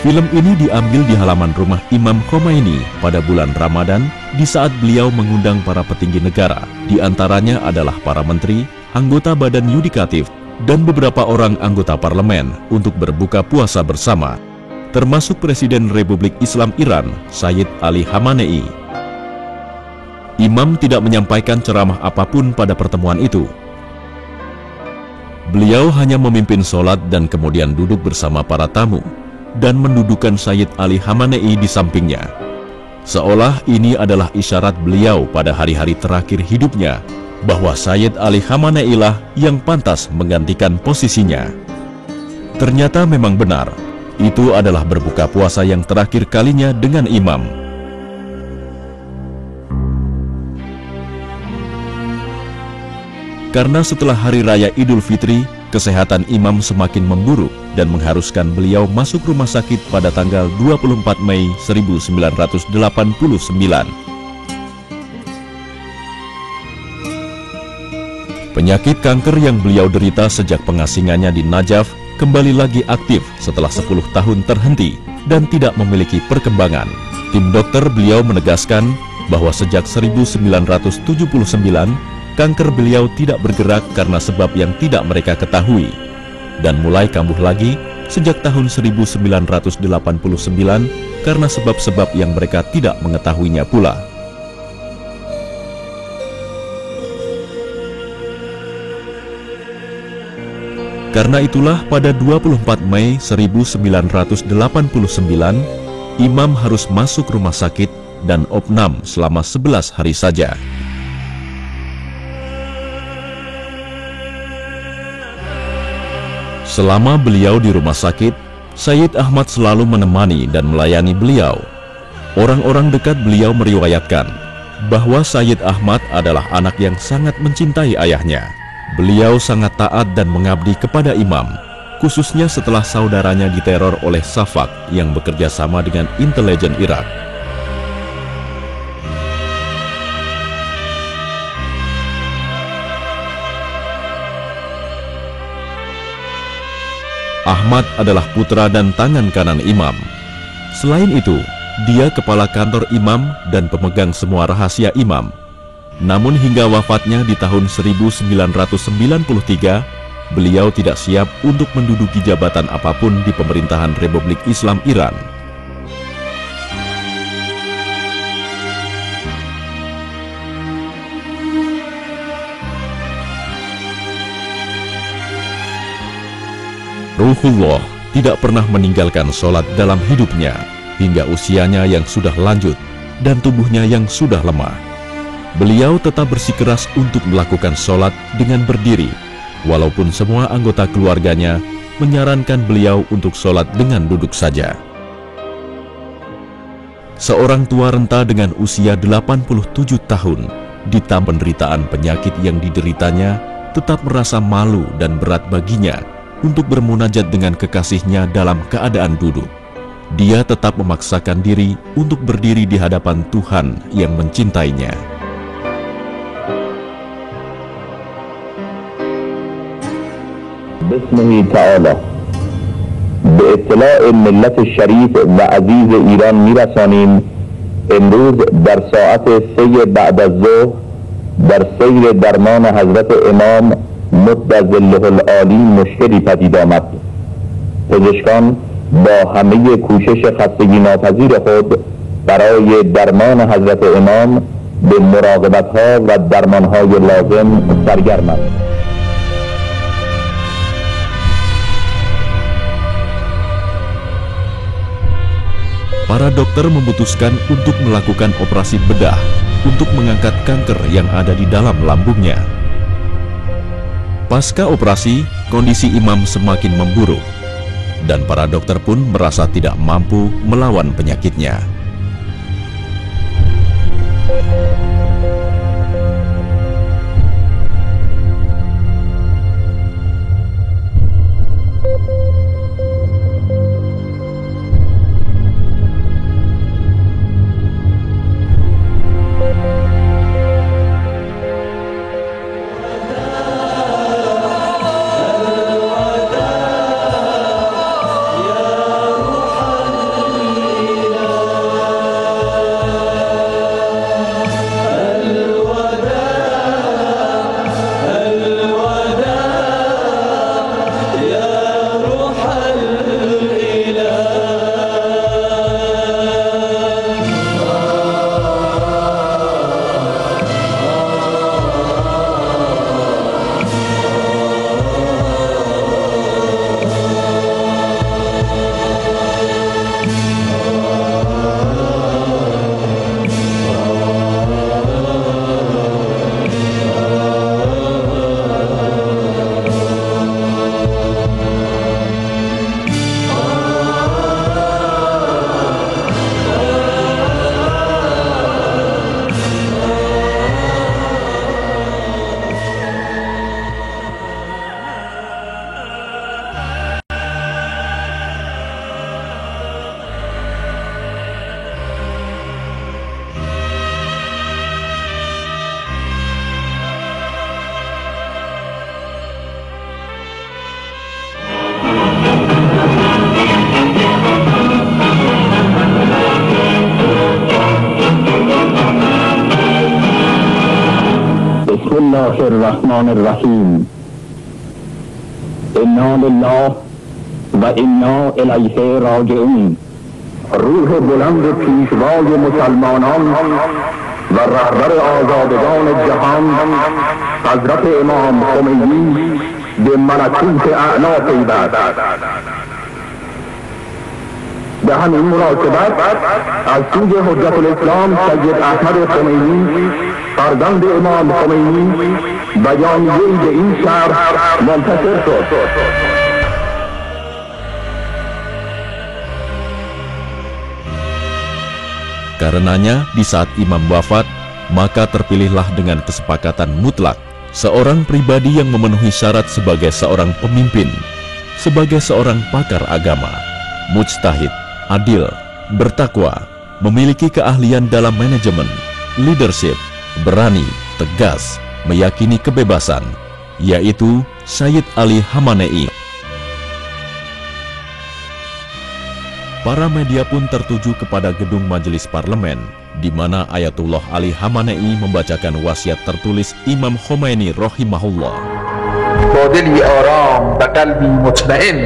Film ini diambil di halaman rumah Imam Khomeini pada bulan Ramadan di saat beliau mengundang para petinggi negara. Di antaranya adalah para menteri, anggota badan yudikatif, dan beberapa orang anggota parlemen untuk berbuka puasa bersama, termasuk Presiden Republik Islam Iran, Sayyid Ali Khamenei. Imam tidak menyampaikan ceramah apapun pada pertemuan itu. Beliau hanya memimpin sholat dan kemudian duduk bersama para tamu dan mendudukan Sayyid Ali Khamenei di sampingnya. Seolah ini adalah isyarat beliau pada hari-hari terakhir hidupnya bahwa Sayyid Ali Khamenei lah yang pantas menggantikan posisinya. Ternyata memang benar, itu adalah berbuka puasa yang terakhir kalinya dengan imam. Karena setelah Hari Raya Idul Fitri, kesehatan imam semakin memburuk dan mengharuskan beliau masuk rumah sakit pada tanggal 24 Mei 1989. Penyakit kanker yang beliau derita sejak pengasingannya di Najaf kembali lagi aktif setelah 10 tahun terhenti dan tidak memiliki perkembangan. Tim dokter beliau menegaskan bahwa sejak 1979, kanker beliau tidak bergerak karena sebab yang tidak mereka ketahui, dan mulai kambuh lagi sejak tahun 1989 karena sebab-sebab yang mereka tidak mengetahuinya pula. Karena itulah pada 24 Mei 1989, imam harus masuk rumah sakit dan opnam selama 11 hari saja. Selama beliau di rumah sakit, Sayyid Ahmad selalu menemani dan melayani beliau. Orang-orang dekat beliau meriwayatkan bahwa Sayyid Ahmad adalah anak yang sangat mencintai ayahnya. Beliau sangat taat dan mengabdi kepada imam, khususnya setelah saudaranya diteror oleh Safak yang bekerja sama dengan intelijen Irak. Ahmad adalah putra dan tangan kanan imam. Selain itu, dia kepala kantor imam dan pemegang semua rahasia imam. Namun hingga wafatnya di tahun 1993, beliau tidak siap untuk menduduki jabatan apapun di pemerintahan Republik Islam Iran. Ruhullah tidak pernah meninggalkan sholat dalam hidupnya hingga usianya yang sudah lanjut dan tubuhnya yang sudah lemah. Beliau tetap bersikeras untuk melakukan sholat dengan berdiri, walaupun semua anggota keluarganya menyarankan beliau untuk sholat dengan duduk saja. Seorang tua renta dengan usia 87 tahun, ditambah penderitaan penyakit yang dideritanya, tetap merasa malu dan berat baginya untuk bermunajat dengan kekasihnya dalam keadaan duduk. Dia tetap memaksakan diri untuk berdiri di hadapan Tuhan yang mencintainya.
بسمه تعالی به اطلاع ملت شریف و عزیز ایران میرسانیم امروز در ساعت 3 بعد از ظهر در سیر درمان حضرت امام مد ظله العالی مشکلی پدید آمد. پزشکان با همه کوشش خستگی ناپذیر خود برای درمان حضرت امام به مراقبت‌ها و درمان‌های لازم سرگرمند.
Para dokter memutuskan untuk melakukan operasi bedah untuk mengangkat kanker yang ada di dalam lambungnya. Pasca operasi, kondisi imam semakin memburuk, dan para dokter pun merasa tidak mampu melawan penyakitnya.
بسم الله الرحمن الرحیم. انا لله و انا الیه راجعون. روح بلند پیشوای مسلمانان و رهبر آزادگان جهان حضرت امام خمینی به ملکوت اعلی پیوست. به همین مناسبت از سوی حجت الاسلام سید احمد خمینی فرزند امام خمینی بیانیه‌ای به این شهر منتشر شد.
Karenanya, di saat imam wafat, maka terpilihlah dengan kesepakatan mutlak seorang pribadi yang memenuhi syarat sebagai seorang pemimpin, sebagai seorang pakar agama, mujtahid, adil, bertakwa, memiliki keahlian dalam manajemen, leadership, berani, tegas, meyakini kebebasan, yaitu Sayyid Ali Khamenei. Para media pun tertuju kepada gedung majelis parlemen, di mana Ayatullah Ali Khamenei membacakan wasiat tertulis Imam Khomeini rahimahullah.
با دلی آرام و قلبی مطمئن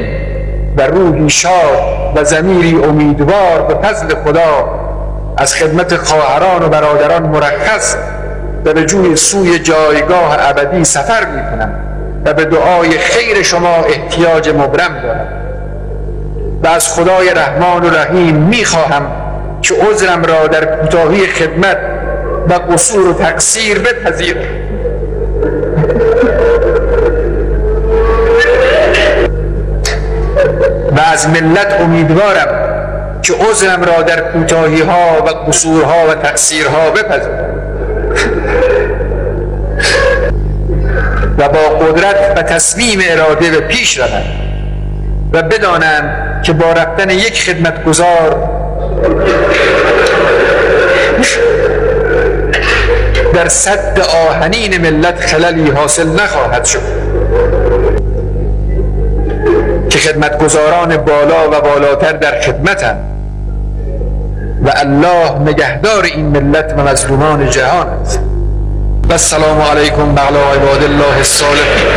و روحی شاد و ضمیری امیدوار به فضل خدا از خدمت خواهران و برادران مرخص و به سوی جایگاه ابدی سفر می‌کنم و به دعای خیر شما احتیاج مبرم دارم و از خدای رحمان و رحیم می‌خواهم که عذرم را در کوتاهی خدمت و قصور و تقصیر بپذیرد و از ملت امیدوارم که عذرم را در کوتاهی‌ها و قصورها و تقصیرها بپذیرد و با قدرت و تصمیم اراده به پیش روند و بدانند که با رفتن یک خدمتگزار در سد آهنین ملت خللی حاصل نخواهد شد که خدمتگزاران بالا و بالاتر در خدمتند و الله نگهدار این ملت و مظلومان جهان است. و السلام علیکم علی عباد الله الصالحین.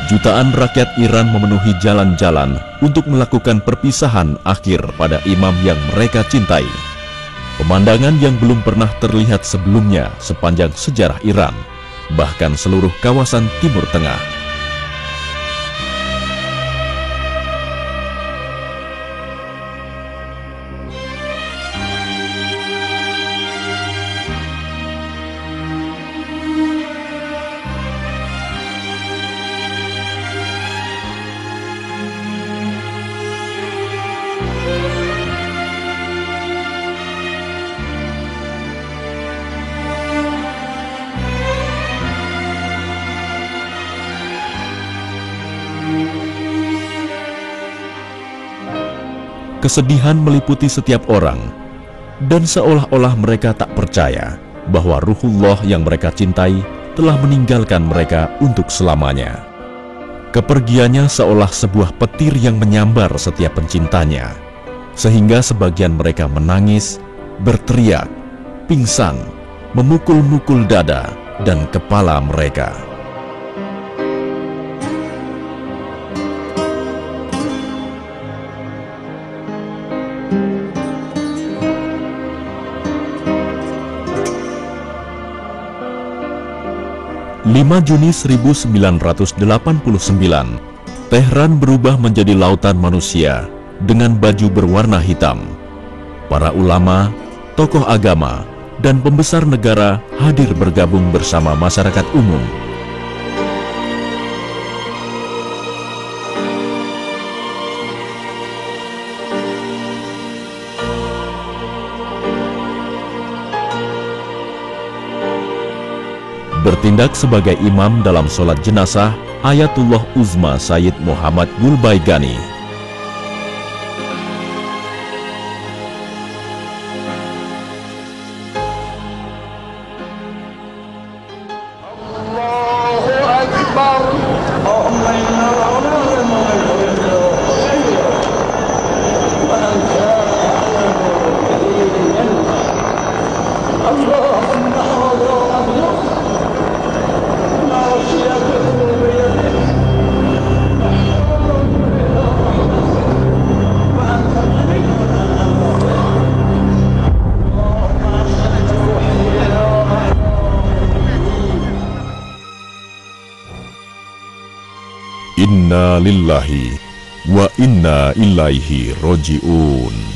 Jutaan rakyat Iran memenuhi jalan-jalan untuk melakukan perpisahan akhir pada imam yang mereka cintai. Pemandangan yang belum pernah terlihat sebelumnya sepanjang sejarah Iran, bahkan seluruh kawasan Timur Tengah. Kesedihan meliputi setiap orang, dan seolah-olah mereka tak percaya bahwa Ruhullah yang mereka cintai telah meninggalkan mereka untuk selamanya. Kepergiannya seolah sebuah petir yang menyambar setiap pencintanya, sehingga sebagian mereka menangis, berteriak, pingsan, memukul-mukul dada dan kepala mereka. Juni 1989, Tehran berubah menjadi lautan manusia dengan baju berwarna hitam. Para ulama, tokoh agama, dan pembesar negara hadir bergabung bersama masyarakat umum. Bertindak sebagai imam dalam sholat jenazah Ayatullah Uzma Sayyid Muhammad Gulbaigani. Inna lillahi wa inna ilaihi roji'un.